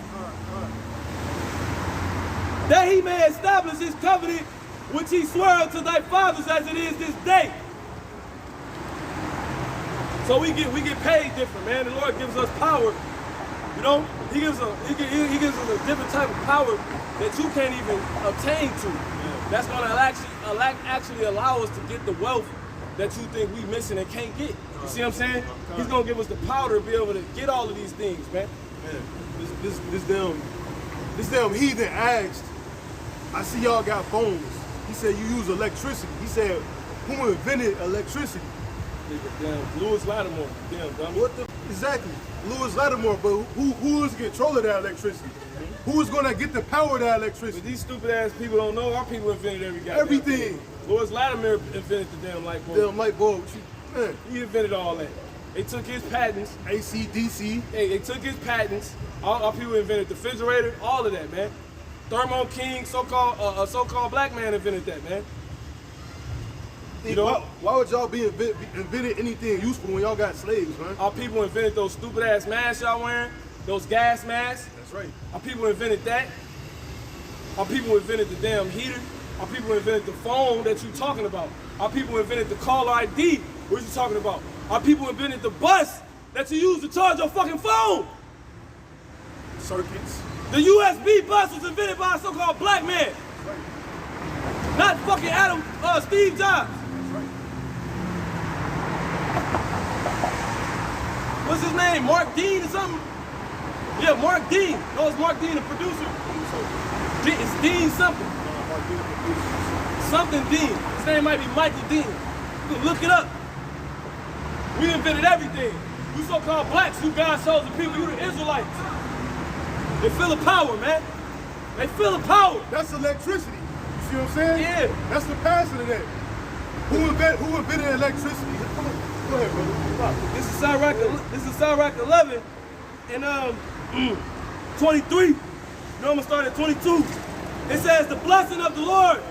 That he may establish his covenant which he swore to thy fathers as it is this day. So we get paid different, man. The Lord gives us power. You know, he gives us a different type of power that you can't even obtain to. Yeah. That's gonna actually allow us to get the wealth that you think we missing and can't get. You see what I'm saying? He's gonna give us the power to be able to get all of these things, man. Man, this damn heathen asked, I see y'all got phones. He said you use electricity. He said, who invented electricity? Damn, Lewis Lattimore. Damn, dummy. What the? Exactly. Lewis Lattimore, but who is in control of that electricity? Who is gonna get the power of that electricity? But these stupid ass people don't know our people invented everything. Lewis Lattimore invented the damn light bulb. Damn light bulb. Man. He invented all that. They took his patents. AC, DC. Hey, they took his patents. Our people invented the refrigerator, all of that, man. Thermo King, so-called black man invented that, man. You know, why would y'all be inventing anything useful when y'all got slaves, man? Our people invented those stupid ass masks y'all wearing, those gas masks. That's right. Our people invented that. Our people invented the damn heater. Our people invented the phone that you talking about. Our people invented the caller ID. What you talking about? Our people invented the bus that you use to charge your fucking phone. Circuits. The USB bus was invented by a so-called black man. Not fucking Steve Jobs. What's his name? Mark Dean or something? Yeah, Mark Dean. No, it's Mark Dean, the producer. It's Dean something. Something Dean. His name might be Michael Dean. You can look it up. We invented everything. You so-called blacks, you God's chosen people, you the Israelites. They feel the power, man. They feel the power. That's electricity. You see what I'm saying? Yeah. That's the passion of that. Who invented electricity? Come on. Go ahead, brother. This is Sirach 11 and 23. You know I'm gonna start at 22. It says the blessing of the Lord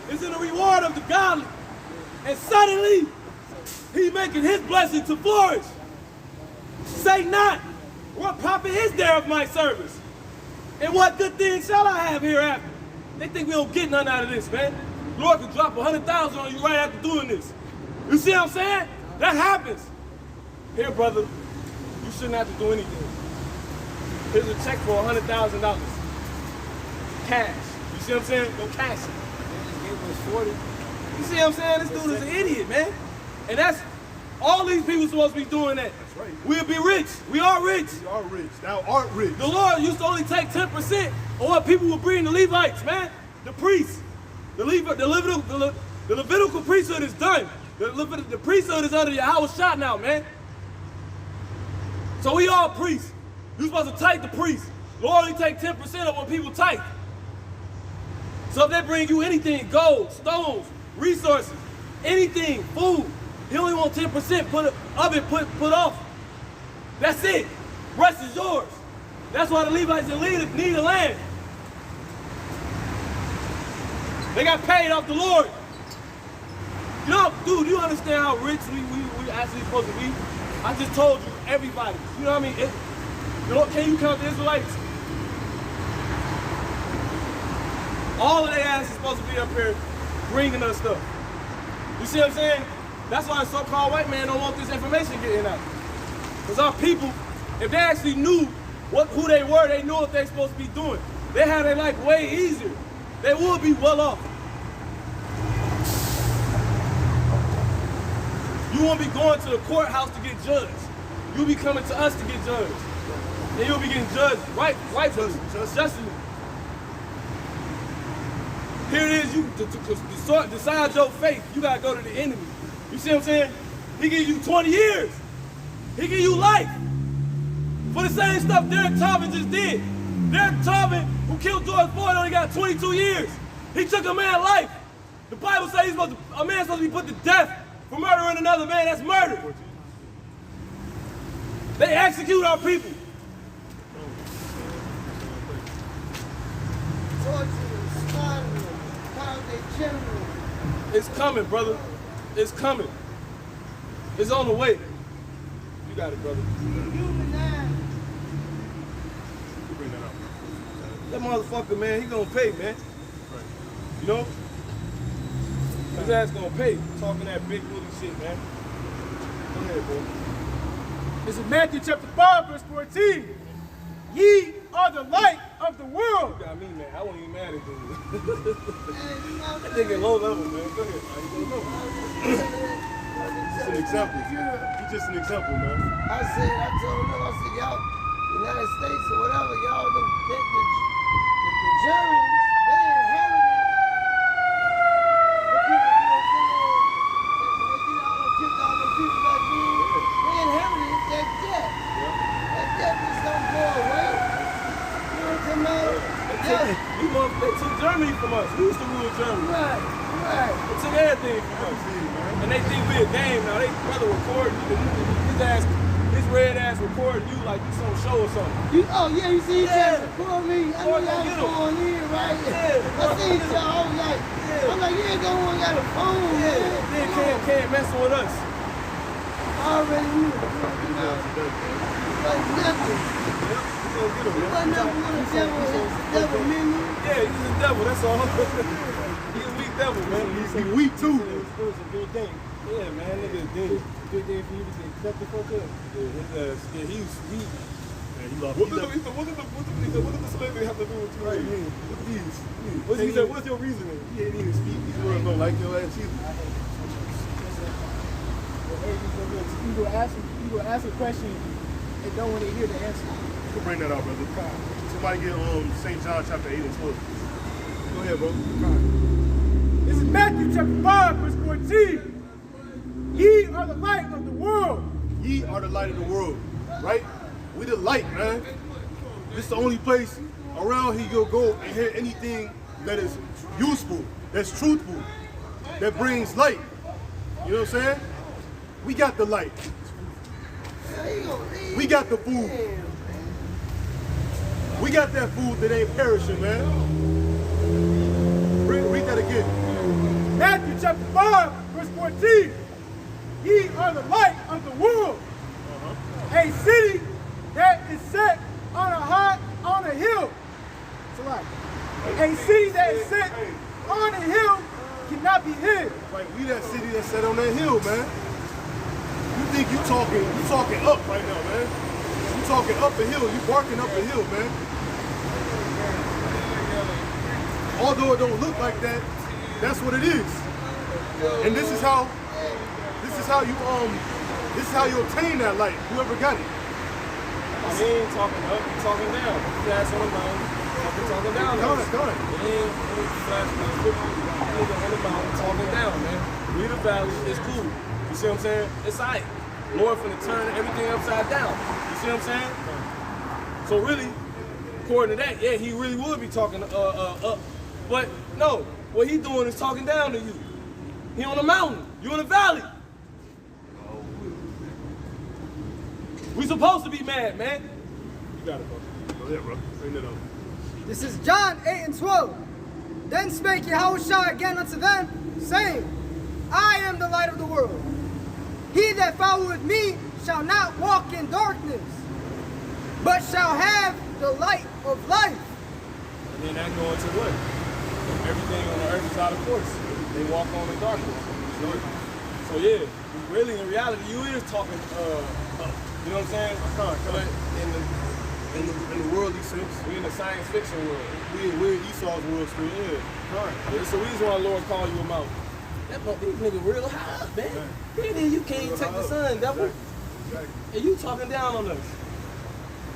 is in the reward of the godly. And suddenly he making his blessing to flourish. Say not, what profit is there of my service? And what good thing shall I have hereafter? They think we don't get none out of this, man. The Lord can drop 100,000 on you right after doing this. You see what I'm saying? That happens. Here, brother, you shouldn't have to do anything. Here's a check for $100,000. Cash. You see what I'm saying? Go cash it. It was 40. You see what I'm saying? This dude is an idiot, man. And that's, all these people supposed to be doing that. That's right. We'll be rich. We are rich. We are rich. Thou art rich. The Lord used to only take 10% of what people would bring the Levites, man. The priests. The Levitical priesthood is done. The priesthood is under Rawchaa now, man. So we all priests. You're supposed to take the priests. Lord only take 10% of what people take. So if they bring you anything, gold, stones, resources, anything, food, he only want 10% of it put off. That's it. Rest is yours. That's why the Levites and leaders need the land. They got paid off the Lord. You know, dude, you understand how rich we actually supposed to be? I just told you, everybody. You know what I mean? Can you count the Israelites? All of their ass is supposed to be up here bringing us stuff. You see what I'm saying? That's why the so-called white man don't want this information getting out. Because our people, if they actually knew who they were, they knew what they're supposed to be doing. They had their life way easier. They would be well off. You won't be going to the courthouse to get judged. You'll be coming to us to get judged. And you'll be getting judged rightfully, justly. Here it is, to decide your fate, you gotta go to the enemy. You see what I'm saying? He give you 20 years. He give you life. For the same stuff Derek Chauvin just did. Derek Chauvin, who killed George Floyd, only got 22 years. He took a man's life. The Bible says a man's supposed to be put to death for murdering another man. That's murder. They execute our people. It's coming, brother. It's coming. It's on the way. You got it, brother. That motherfucker, man, he gonna pay, man. You know? His ass gonna pay. Talking that big bully shit, man. Go ahead, bro. This is Matthew chapter 5, verse 14. Ye are the light of the world. You got me, man. I wasn't even mad at you. That nigga low level, man. Go ahead, man. You gonna know. Just an example. He's just an example, man. I told them, I said, y'all, United States or whatever, y'all, the Germans, they inherited the people, all them people back then, they inherited that debt. That debt just don't go away. You know what I'm talking about? They took Germany from us. We used to rule Germany. Right. They took everything from us. And they think we a game now. They rather record his red ass recording you like you some show or something. You see each other record me. I know y'all going in, right? I see y'all, I'm like, you ain't going on, got a phone, man. They can't mess with us. I already knew. Like nothing. Devil, man. Yeah, he's a devil, that's all. He's a weak devil, man. He's weak too. It was a good thing. Yeah, man, nigga did. Good day for you to get accepted for good. Yeah, Man, he lost. What does the slavery have to do with you? Right, look at these. He said, what's your reasoning? He ain't even speak. These words don't like your ass either. You go ask a question and don't want to hear the answer. You can bring that out, brother. Somebody get St. John chapter 8 and 12. Go ahead, bro. This is Matthew chapter 5, verse 14. Ye are the light of the world. Ye are the light of the world, right? We the light, man. This is the only place around here you'll go and hear anything that is useful, that's truthful, that brings light. You know what I'm saying? We got the light. We got the food. We got that food that ain't perishing, man. Read that again. Matthew chapter 5, verse 14. Ye are the light of the world. A city that is set on a hill. It's a lie. A city that is set on a hill cannot be hid. Like we that city that's set on that hill, man. You think you talking up right now, man. You talking up a hill, you barking up a hill, man. Although it don't look like that, that's what it is. And this is how you obtain that light. Whoever got it. He ain't talking up, he's talking down. He ass on the mountain, talking down. Got it. He ain't flashing his foot on the mountain, talking down, man. We the valley, it's cool. You see what I'm saying? It's alright. Lord finna turn everything upside down. You see what I'm saying? So really, according to that, yeah, he really would be talking up. But no, what he doing is talking down to you. He on the mountain, you in the valley. We supposed to be mad, man. You got it, bro. Go ahead, bro. Bring it up. This is John 8 and 12. Then spake Rawchaa again unto them, saying, I am the light of the world. He that followeth me shall not walk in darkness, but shall have the light of life. And then that go into what? Everything on the earth is out of course. They walk on in darkness. So yeah, really in reality, you is talking up. You know what I'm saying? But in the worldly sense, we in the science fiction world. We're in Esau's world still. Yeah. It's the reason why the Lord called you a mountain. That these niggas real high up, man. Then you can't even take the sun, devil. And you talking down on us.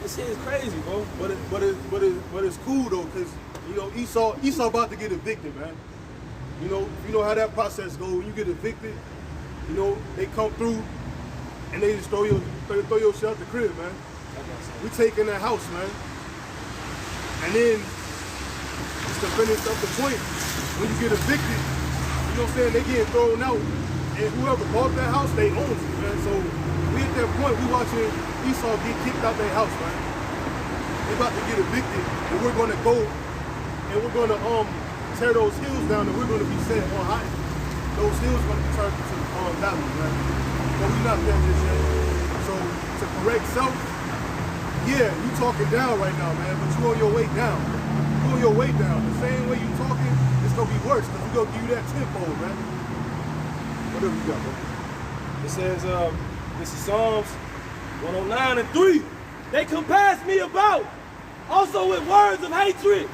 This shit is crazy, bro. But it's cool though, cause you know Esau about to get evicted, man. You know how that process goes. When you get evicted, you know they come through and they just throw your shit out the crib, man. We taking that house, man. And then just to finish up the point, when you get evicted, you know what I'm saying, they getting thrown out, and whoever bought that house, they own it, man. So we at that point, we watching Esau get kicked out their house, man. They about to get evicted, and we're gonna go, and we're gonna tear those hills down, and we're gonna be set on high. Those hills gonna be turned into valleys, man. But we not there just yet. So to correct self, yeah, you talking down right now, man, but you on your way down. You on your way down. The same way you talking, it's gonna be worse, because we gonna give you that tenfold, man. Whatever you got, bro. It says, this is Psalms 109 and 3. They compassed me about, also with words of hatred,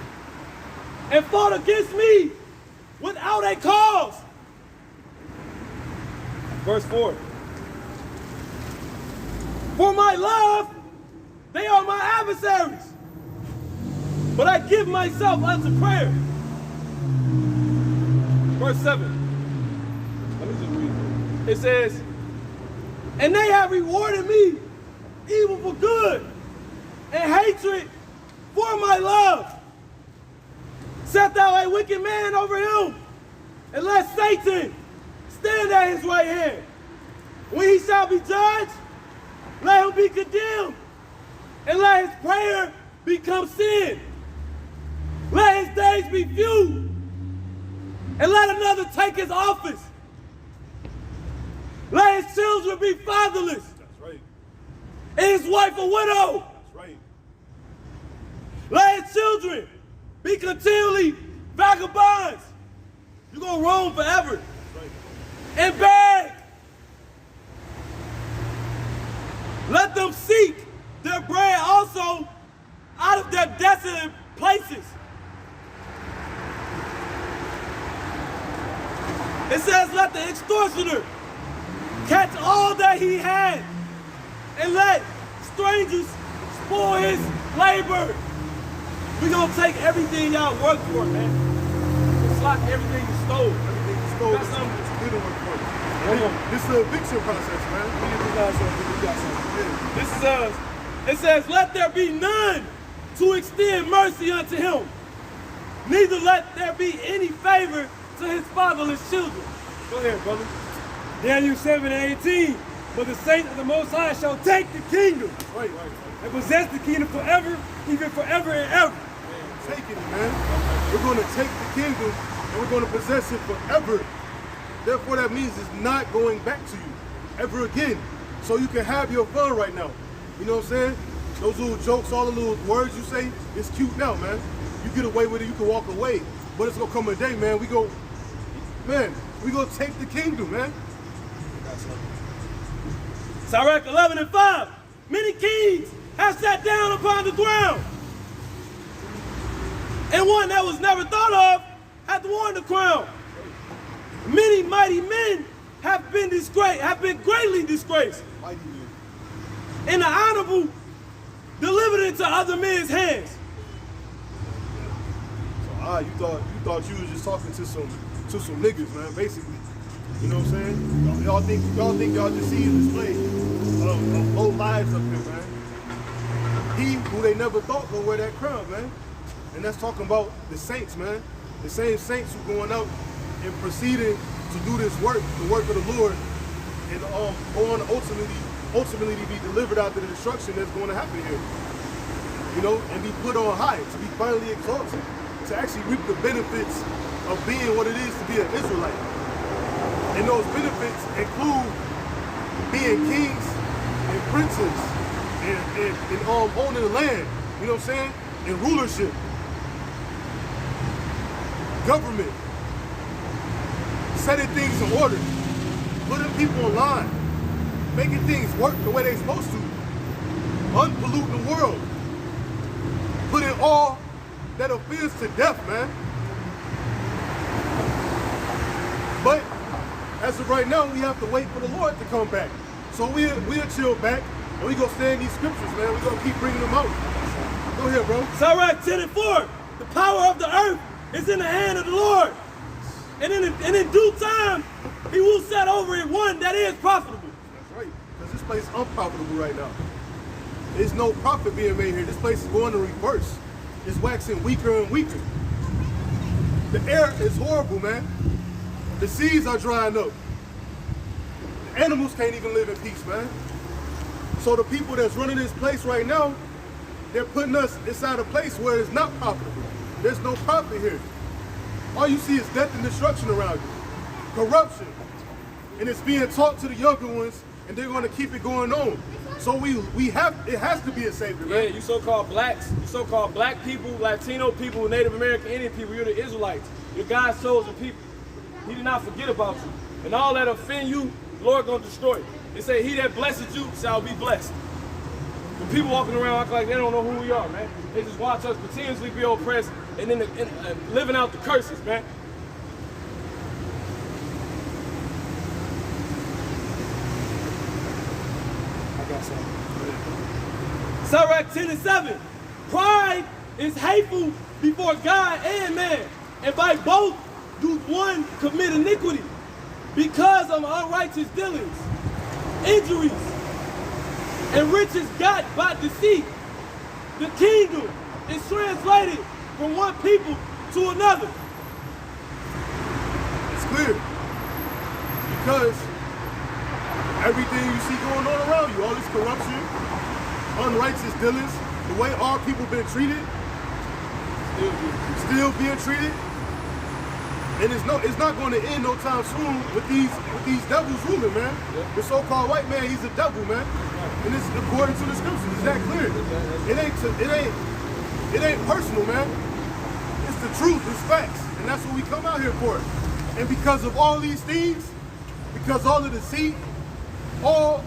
and fought against me without a cause. Verse 4. For my love, they are my adversaries, but I give myself unto prayer. Verse 7. Let me just read it. It says, and they have rewarded me evil for good and hatred for my love. Set thou a wicked man over him, and let Satan stand at his right hand. When he shall be judged, let him be condemned, and let his prayer become sin. Let his days be few, and let another take his office. Let his children be fatherless. That's right. And his wife a widow. That's right. Let his children be continually vagabonds. You're going to roam forever. That's right. And beg. Let them seek their bread also out of their desolate places. It says, let the extortioner catch all that he had, and let strangers spoil his labor. We gonna take everything y'all worked for, man. It's like everything you stole. Everything you stole, Got something? it's good work for you. This is the eviction process, man. This is us. It says, let there be none to extend mercy unto him, neither let there be any favor to his fatherless children. Go ahead, brother. Daniel 7:18. But the saints of the Most High shall take the kingdom and possess the kingdom forever, even forever and ever. Taking it, man. We're going to take the kingdom and we're going to possess it forever. Therefore, that means it's not going back to you ever again. So you can have your fun right now. You know what I'm saying? Those little jokes, all the little words you say, it's cute now, man. You get away with it, you can walk away. But it's going to come a day, man, we go take the kingdom, man. Sirach 11:5. Many kings have sat down upon the ground, and one that was never thought of hath worn the crown. Many mighty men have been disgraced, have been greatly disgraced, Mighty men. and the honorable delivered into other men's hands. So you thought you was just talking to some niggas, man, basically. You know what I'm saying? Y'all think y'all just see this display of low lives up here, man. He who they never thought gonna wear that crown, man. And that's talking about the saints, man. The same saints who going out and proceeding to do this work, the work of the Lord, and going ultimately to be delivered out of the destruction that's going to happen here. You know, and be put on high, to be finally exalted, to actually reap the benefits of being what it is to be an Israelite. And those benefits include being kings and princes and owning the land, you know what I'm saying? And rulership, government, setting things in order, putting people in line, making things work the way they're supposed to, unpolluting the world, putting all that offends to death, man. But as of right now, we have to wait for the Lord to come back. So we'll chill back and we gonna stay in these scriptures, man. We're gonna keep bringing them out. Go ahead, bro. Sirach 10:4. The power of the earth is in the hand of the Lord, and in due time, he will set over it one that is profitable. That's right, because this place is unprofitable right now. There's no profit being made here. This place is going to reverse. It's waxing weaker and weaker. The air is horrible, man. The seas are drying up. The animals can't even live in peace, man. So the people that's running this place right now, they're putting us inside a place where it's not profitable. There's no profit here. All you see is death and destruction around you. Corruption. And it's being taught to the younger ones, and they're going to keep it going on. So it has to be a savior, man. Yeah, you so-called blacks, you so-called black people, Latino people, Native American Indian people, you're the Israelites. You're God's chosen people. He did not forget about you. And all that offend you, the Lord gonna destroy it. It say, he that blesses you shall be blessed. The people walking around act like they don't know who we are, man. They just watch us continuously be oppressed and then living out the curses, man. I got something. Sirach 10:7. Pride is hateful before God and man, and by both do one commit iniquity because of unrighteous dealings, injuries, and riches got by deceit. The kingdom is translated from one people to another. It's clear. Because everything you see going on around you, all this corruption, unrighteous dealings, the way our people been treated, still being treated, and it's not going to end no time soon with these devils ruling, man. The so-called white man, he's a devil, man. And it's according to the scriptures. It's that clear. It ain't personal, man. It's the truth. It's facts, and that's what we come out here for. And because of all these things, because all of the deceit, all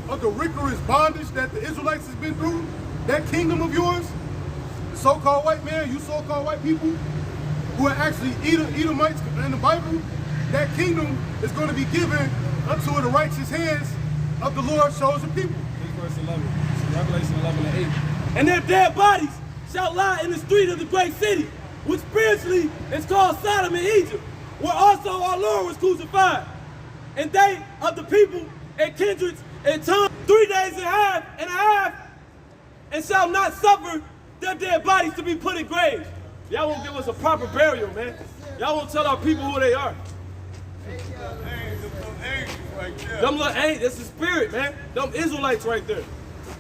of the rigorous bondage that the Israelites has been through, that kingdom of yours, the so-called white man, you so-called white people, who are actually Edomites in the Bible, that kingdom is going to be given unto the righteous hands of the Lord's chosen people. Verse 11. Revelation 11 and 8. And their dead bodies shall lie in the street of the great city, which spiritually is called Sodom and Egypt, where also our Lord was crucified. And they of the people and kindreds and tongues 3 days and a half, and shall not suffer their dead bodies to be put in graves. Y'all won't give us a proper burial, man. Y'all won't tell our people who they are. Them little ain't, that's the spirit, man. Them Israelites right there.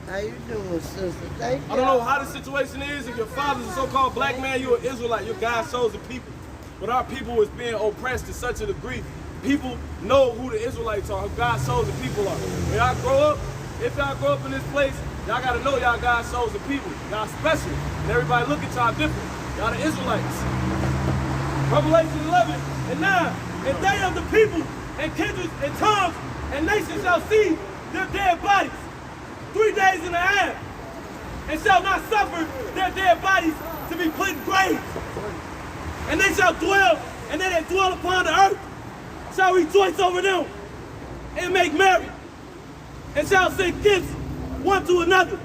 How you doing, sister? Thank you. I don't know how the situation is. If your father's a so-called black man, you're an Israelite. You're God's chosen people. But our people is being oppressed to such a degree. People know who the Israelites are, who God's chosen people are. When y'all grow up, if y'all grow up in this place, y'all gotta know y'all God's chosen people. Y'all special. And everybody look at y'all different. Y'all the Israelites. Revelation 11 and 9. And they of the people and kindreds and tongues and nations shall see their dead bodies 3 days and a half, and shall not suffer their dead bodies to be put in graves. And they shall dwell, and they that dwell upon the earth shall rejoice over them and make merry, and shall send gifts one to another.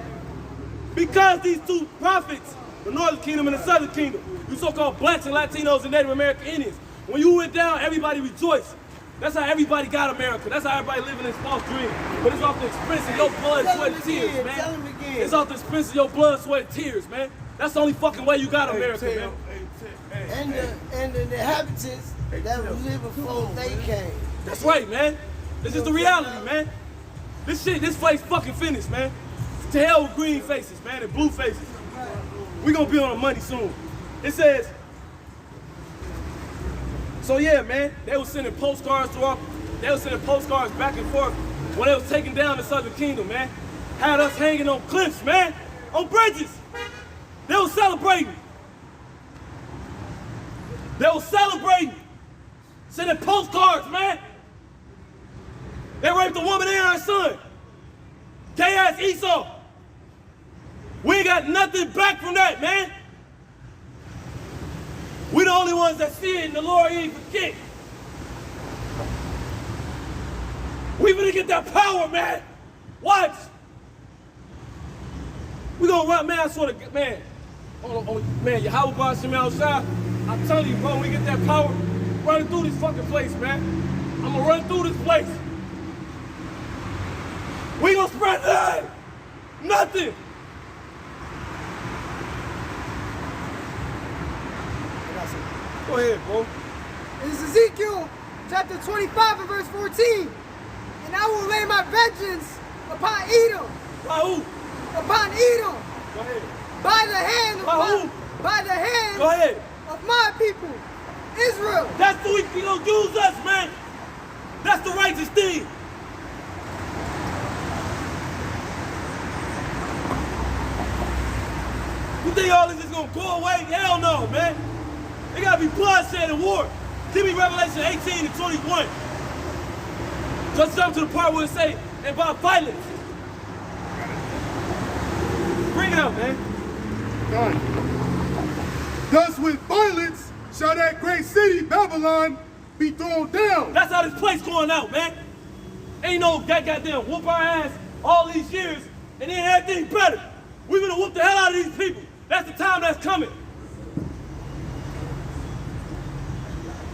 Because these two prophets, the northern kingdom and the southern kingdom, you so-called blacks and Latinos and Native American Indians, when you went down, everybody rejoiced. That's how everybody got America. That's how everybody living this false dream. But it's off the expense of your blood, sweat, and tears, man. Tell him again. It's off the expense of your blood, sweat, and tears, man. That's the only fucking way you got America, man. And the inhabitants that were living before they came. That's right, man. This is the reality, man. This place fucking finished, man. To hell with green faces, man, and blue faces. We gonna be on the money soon. It says, so yeah, man, they was sending postcards back and forth when they was taking down the Southern Kingdom, man. Had us hanging on cliffs, man, on bridges. They was celebrating. Sending postcards, man. They raped a woman and her son. K-ass Esau. We ain't got nothing back from that, man. We the only ones that see it, and the Lord ain't forget. We gonna get that power, man. Watch. We gonna run, man. I swear to man. Man, Yahweh Bar Shem outside. I'm telling you, bro, when we get that power, running through this fucking place, man. I'm gonna run through this place. We gonna spread nothing. Go ahead, bro. This is Ezekiel chapter 25 and verse 14. And I will lay my vengeance upon Edom. By who? Upon Edom. Go ahead. By the hand of Go ahead. of my people, Israel. That's the weak thing gonna use us, man. That's the righteous thing. You think all this is gonna go away? Hell no, man. There gotta be bloodshed and war. Give me Revelation 18 and 21. Just jump to the part where it say about violence. Bring it out, man. Done. Thus with violence shall that great city, Babylon, be thrown down. That's how this place going out, man. Ain't no goddamn whoop our ass all these years and then everything better. We gonna whoop the hell out of these people. That's the time that's coming.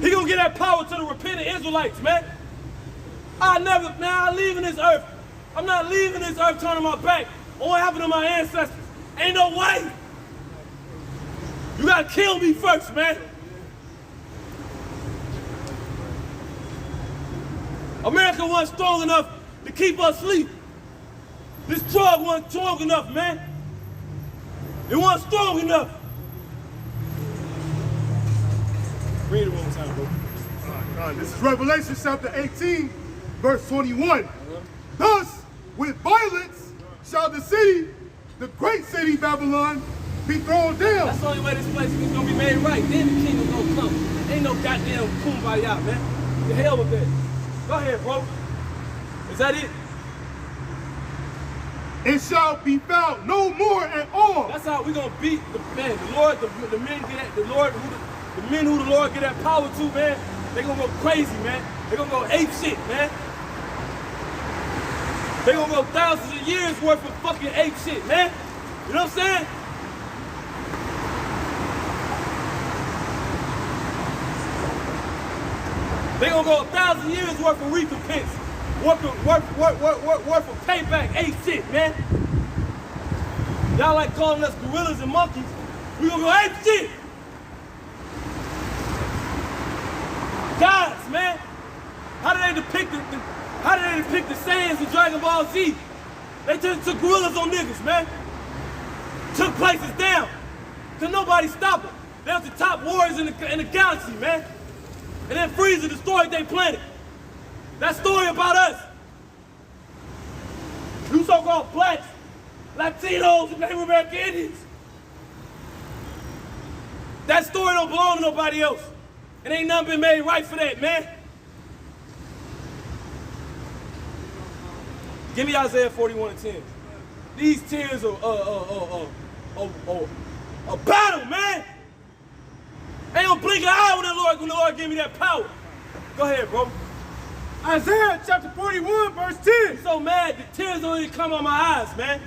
He gonna get that power to the repentant Israelites, man. I'm leaving this earth. I'm not leaving this earth turning my back on what happened to my ancestors. Ain't no way. You gotta kill me first, man. America wasn't strong enough to keep us asleep. This drug wasn't strong enough, man. It wasn't strong enough. Read it one more time, bro. This is Revelation chapter 18, verse 21. Thus, with violence shall the city, the great city Babylon, be thrown down. That's the only way this place is gonna be made right. Then the kingdom gonna come. Ain't no goddamn kumbaya, man. The hell with that. Go ahead, bro. Is that it? It shall be found no more at all. That's how we gonna beat the man. The Lord, the men get at the Lord, the men who the Lord get that power to, man. They gonna go crazy, man. They gonna go ape shit, man. They gonna go thousands of years worth of fucking ape shit, man. You know what I'm saying? They gonna go 1,000 years worth of recompense, worth of payback, ape shit, man. Y'all like calling us gorillas and monkeys. We gonna go ape shit. Gods, man. How do they depict the Saiyans in Dragon Ball Z? They just took gorillas on niggas, man. Took places down. Cause nobody stopped them. They was the top warriors in the galaxy, man. And then Frieza destroyed their planet. That story about us. You so-called blacks, Latinos, and Native American Indians. That story don't belong to nobody else. And ain't nothing been made right for that, man. Give me Isaiah 41:10. These tears are a battle, man. Ain't gonna blink an eye when the Lord give me that power. Go ahead, bro. Isaiah chapter 41, verse 10. I'm so mad, the tears don't even come on my eyes, man.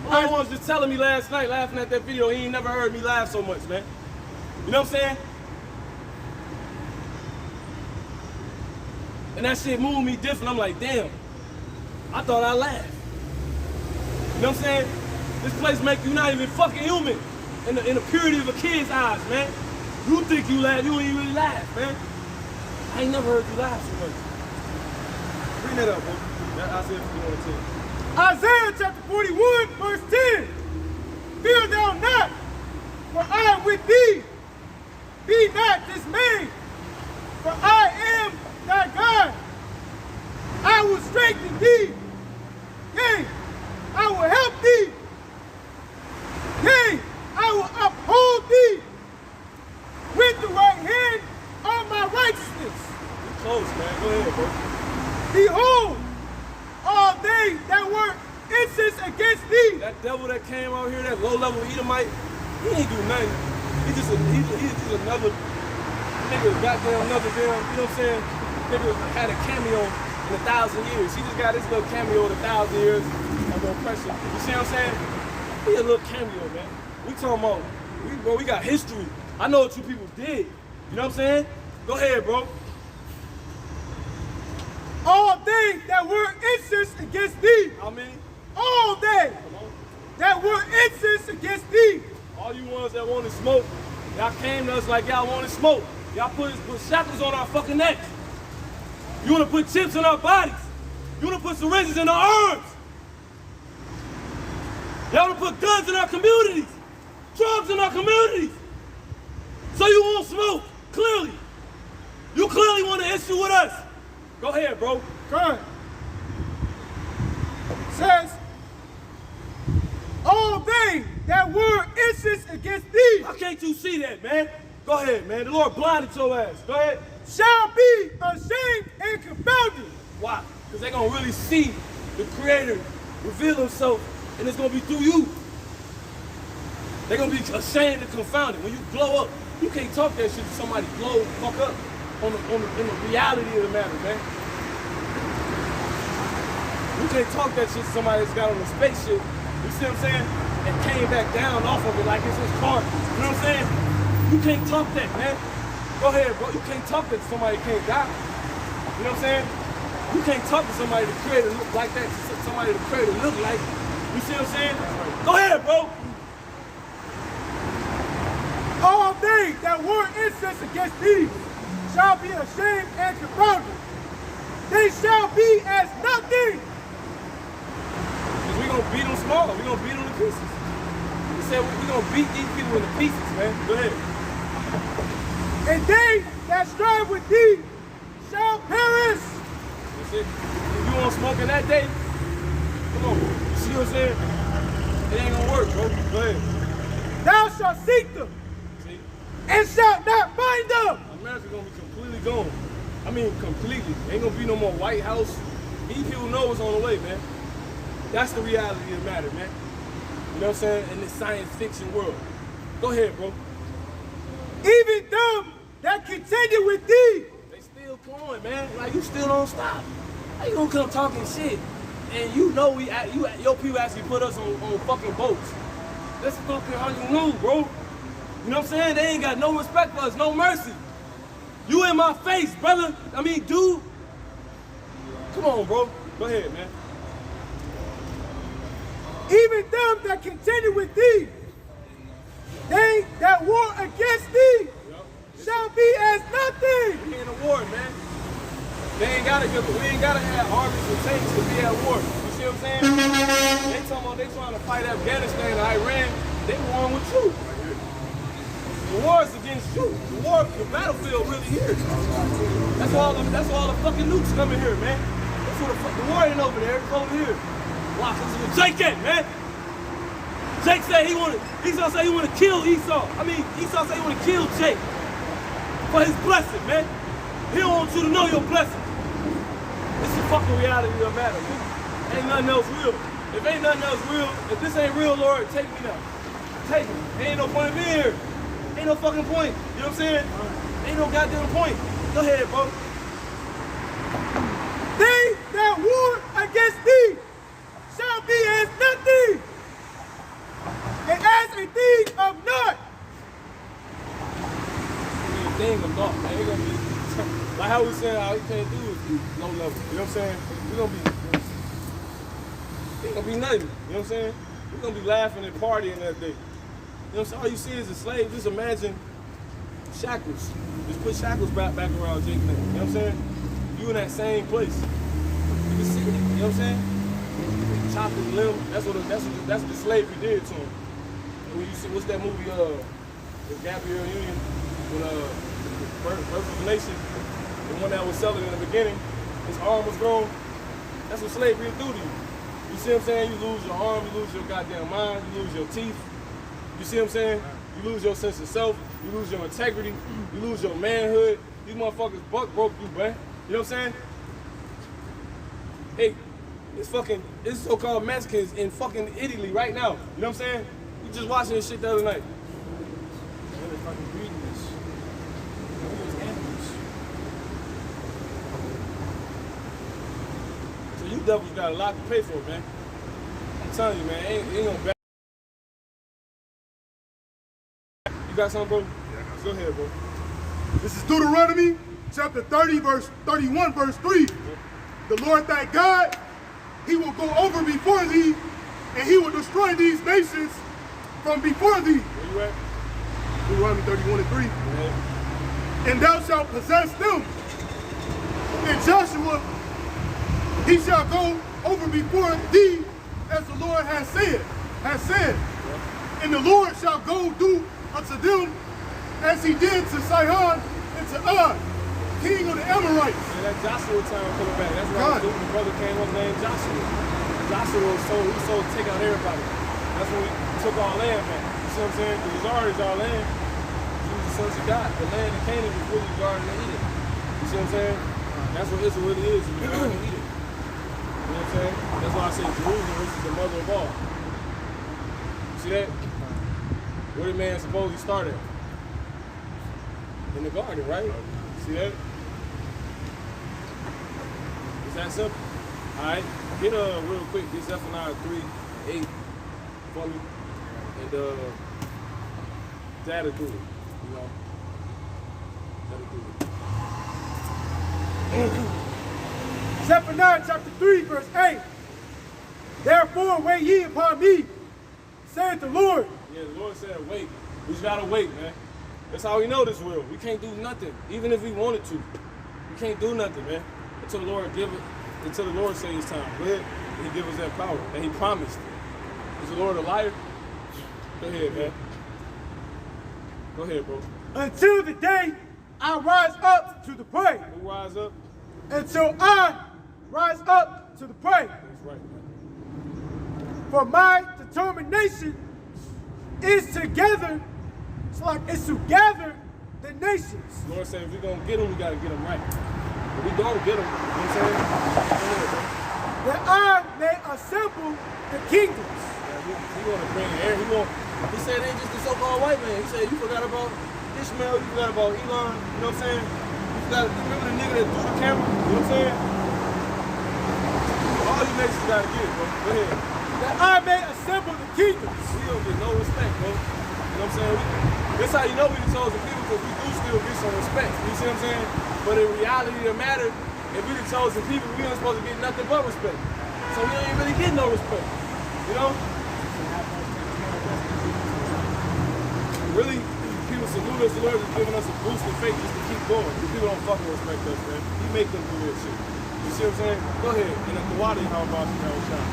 My one was just telling me last night, laughing at that video, he ain't never heard me laugh so much, man. You know what I'm saying? And that shit moved me different. I'm like, damn, I thought I laughed. You know what I'm saying? This place make you not even fucking human in the purity of a kid's eyes, man. You think you laugh, you ain't really laugh, man. I ain't never heard you laugh so much. Bring that up, bro. That Isaiah 41:10. Isaiah chapter 41, verse 10. Fear thou not, for I am with thee. Be not dismayed, for I am thy God. I will strengthen thee. Yea, I will help thee. Yea, I will uphold thee with the right hand of my righteousness. You close, man. Go ahead, bro. Behold, all they that were incensed against thee. That devil that came out here, that low-level Edomite, he ain't do nothing. He's just another nigga, goddamn, another damn, you know what I'm saying? Nigga had a cameo in 1,000 years. He just got his little cameo in 1,000 years of oppression. You see what I'm saying? He a little cameo, man. We talking about, we got history. I know what you people did. You know what I'm saying? Go ahead, bro. All they that were incensed against thee. How many? All they that were incensed against thee. All you ones that wanted smoke, y'all came to us like y'all wanted smoke. Y'all put shackles on our fucking necks. You wanna put chips in our bodies. You wanna put syringes in our arms. Y'all wanna put guns in our communities. Drugs in our communities. So you won't smoke, clearly. You clearly want an issue with us. Go ahead, bro. Good. Says, all they that were incensed against thee. How can't you see that, man? Go ahead, man. The Lord blinded your ass. Go ahead. Shall be ashamed and confounded. Why? Because they're going to really see the Creator reveal himself, and it's going to be through you. They're going to be ashamed and confounded. When you blow up, you can't talk that shit to somebody blow the fuck up in the reality of the matter, man. You can't talk that shit to somebody that's got on a spaceship, you see what I'm saying, and came back down off of it like it's his car. You know what I'm saying? You can't talk that, man. Go ahead, bro. You can't talk that to somebody that can't die. You know what I'm saying? You can't talk to somebody the Creator look like that, to somebody the Creator look like. You see what I'm saying? Go ahead, bro. All they that were incensed against thee shall be ashamed and confounded. They shall be as nothing. Because we're going to beat them small. We're going to beat them to pieces. He said we're going to beat these people into pieces, man. Go ahead. And they that strive with thee shall perish. That's it. If you want smoke in that day, come on. You see what I'm saying? It ain't going to work, bro. Go ahead. Thou shalt seek them. See? And shalt not find them. America's going to be completely gone. I mean, completely. Ain't gonna be no more White House. These people know what's on the way, man. That's the reality of the matter, man. You know what I'm saying? In this science fiction world. Go ahead, bro. Even them that continue with thee. They still going, man. Like, you still don't stop. How you gonna come talking shit? And you know your people actually put us on fucking boats. That's fucking how you know, bro. You know what I'm saying? They ain't got no respect for us, no mercy. You in my face, brother. I mean, dude. Come on, bro. Go ahead, man. Even them that continue with thee, they that war against thee shall be as nothing. We in a war, man. We ain't gotta have armies and tanks to be at war. You see what I'm saying? They talking about they trying to fight Afghanistan and Iran. They warring with you. The war is against you. The battlefield really here. That's all the fucking nukes coming here, man. That's what the war ain't over there. It's over here. Why? Because of Jake at, man. Jake said Esau said he wanna kill Esau. I mean, Esau said he wanna kill Jake for his blessing, man. He don't want you to know your blessing. This is the fucking reality of the matter, man. Ain't nothing else real. If ain't nothing else real, if this ain't real, Lord, take me now. Take me. Ain't no point in being here. Ain't no fucking point. You know what I'm saying? Ain't no goddamn point. Go ahead, bro. They that war against thee shall be as nothing, and as a thing of naught. A thing of naught, man. It gonna be like how we said, all you can't do is be low level. You know what I'm saying? We're gonna be, ain't gonna be nothing. You know what I'm saying? We're gonna be laughing and partying that day. You know what I'm saying? All you see is a slave. Just imagine shackles. Just put shackles back around Jake's neck. You know what I'm saying? You in that same place. You can see it. You know what I'm saying? Chopped his limb. That's what the slavery did to him. And when you see, what's that movie? The Gabrielle Union, when Birth of a Nation, the one that was selling in the beginning, his arm was gone. That's what slavery will do to you. You see what I'm saying? You lose your arm, you lose your goddamn mind, you lose your teeth. You see what I'm saying? You lose your sense of self, you lose your integrity, you lose your manhood. These motherfuckers broke you, man. You know what I'm saying? Hey, it's so-called Mexicans in fucking Italy right now. You know what I'm saying? We just watching this shit the other night. They're fucking reading this. Those animals. So you devils got a lot to pay for, man. I'm telling you, man, ain't gonna back. You got something, bro? Yeah, go ahead, bro. This is Deuteronomy chapter 31, verse 3. The Lord thy God, he will go over before thee, and he will destroy these nations from before thee. Where you at? Deuteronomy 31:3. Yeah. And thou shalt possess them. And Joshua, he shall go over before thee, as the Lord has said. Yeah. And the Lord shall go do unto them as he did to Sihon and to Og, king of the Amorites. Yeah, that Joshua time coming back. That's why the brother came up named Joshua. Joshua was told to take out everybody. That's when we took our land back. You see what I'm saying? Because it's already our land. We was the sons of God. The land of Canaan was really Garden of Eden. You see what I'm saying? That's what Israel really is. It's the Garden of Eden. You know what I'm saying? That's why I say Jerusalem is the mother of all. See that? Where did man suppose he started? In the garden, right? See that? It's that simple. Alright, get real quick, this Zephaniah 3:8 for me. And that'll do it. You know? That'll do it. Zephaniah chapter 3, verse 8. Therefore wait ye upon me, saith the Lord. Yeah, the Lord said wait. We just gotta wait, man. That's how we know this world. We can't do nothing, even if we wanted to. We can't do nothing, man. Until the Lord say it's time. Go ahead, and he give us that power that he promised. Is the Lord a liar? Go ahead, man. Go ahead, bro. Until the day I rise up to the prey. Who rise up? Until I rise up to the prey. That's right, man. For my determination is together. It's to gather the nations. The Lord said if we're gonna get them, we gotta get them right. But we don't get them. You know what I'm saying? Go ahead, bro. That I may assemble the kingdoms. He want to bring air. He said they just the so-called white man. He said you forgot about Ishmael, you forgot about Elon. You know what I'm saying? Remember the nigga that threw the camera? You know what I'm saying? All you niggas gotta get it, bro. Go ahead. That I may assemble the kingdoms. We don't get no respect, bro. You know what I'm saying? That's how you know we the chosen people, because we do still get some respect. You see what I'm saying? But in reality, the matter, if we the chosen people, we ain't supposed to get nothing but respect. So we ain't really get no respect. You know? Really, people salute us, the Lord is giving us a boost of faith just to keep going. These people don't fucking respect us, man. He make them do this shit. You see what I'm saying? Go ahead. And at the water, how about you, Rawchaa?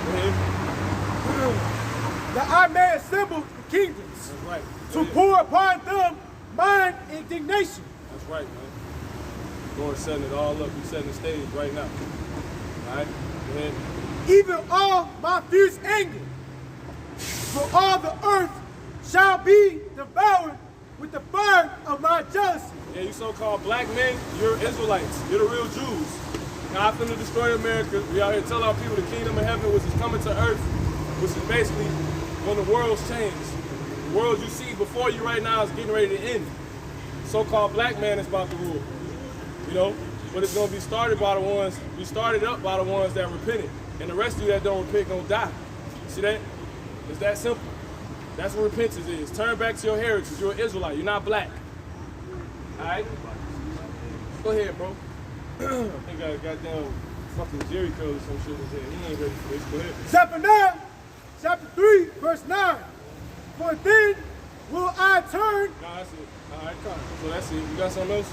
Go ahead. That I may assemble the kingdoms. That's right. To pour upon them mine indignation. That's right, man. Lord setting it all up. He's setting the stage right now. All right? Go ahead. Even all my fierce anger. For all the earth shall be devoured with the fire of my jealousy. Yeah, you so-called black men, you're Israelites. You're the real Jews. Now, I'm finna destroy America. We out here telling our people the kingdom of heaven, which is coming to earth, which is basically when the world's changed. The world you see before you right now is getting ready to end. So-called black man is about to rule. You know? But it's gonna be started by the ones, up by the ones that repented. And the rest of you that don't repent gonna die. See that? It's that simple. That's what repentance is. Turn back to your heritage. You're an Israelite. You're not black. All right? Go ahead, bro. I think I got down fucking Jerry curl or some shit in there. He ain't ready for this. Go ahead. Zephaniah chapter 3, verse 9. For then will I turn. Nah, that's it. All right, come. So that's it. You got something else?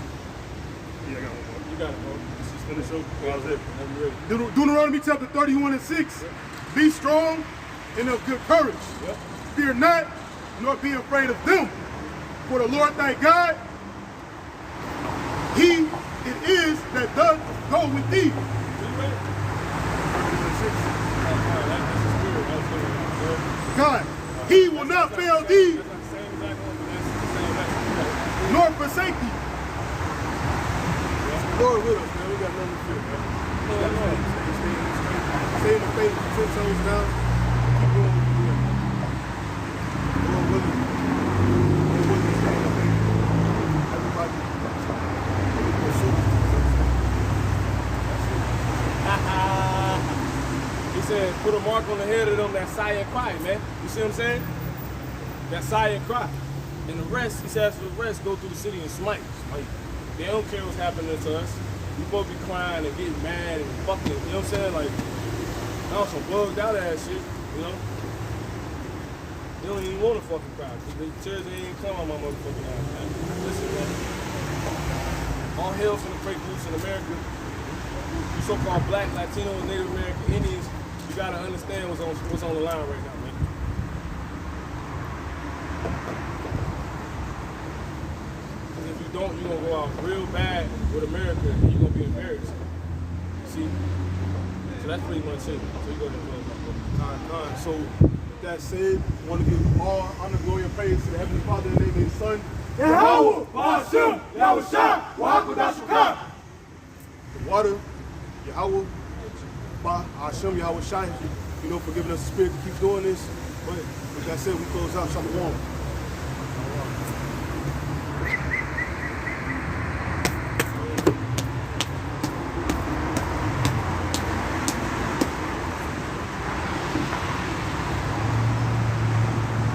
Yeah, I got one more. You got it, bro. Let's just finish up. That was it. I'm ready. Deuteronomy chapter 31:6. Yep. Be strong and of good courage. Yep. Fear not, nor be afraid of them. For the Lord thy God, he it is that doth go with thee. You ready? God, he will not fail thee, nor forsake thee. Lord with us, man. We got nothing to fear, man. Stay in the faith, 10 toes down, keep going what you're doing. Lord willing. Lord willing, stay in the faith. Everybody. He said, put a mark on the head of them that sigh and cry, man. You see what I'm saying? That sigh and cry. And the rest, he says, for the rest, go through the city and smite. They don't care what's happening to us. We both be crying and getting mad and fucking, you know what I'm saying? Like, that was some bugged out ass shit, you know? They don't even want to fucking cry. The tears ain't even come on my motherfucking ass, man. Listen, man. All hell finna break loose in America. You so-called black, Latino, Native American, Indians, you gotta understand what's on the line right now, man. Because if you don't, you're gonna go out real bad with America and you're gonna be embarrassed. See? So that's pretty much it. So you go ahead and close up. So, with that said, I want to give all honor, glory, and praise to the Heavenly Father in the name of His Son. Yahweh, Ba'ashem, Rawchaa, Qadash. The water, Yahweh, Ba'ashem, Yahweh Shai, for giving us the spirit to keep doing this. But with that said, we close out. Shalom.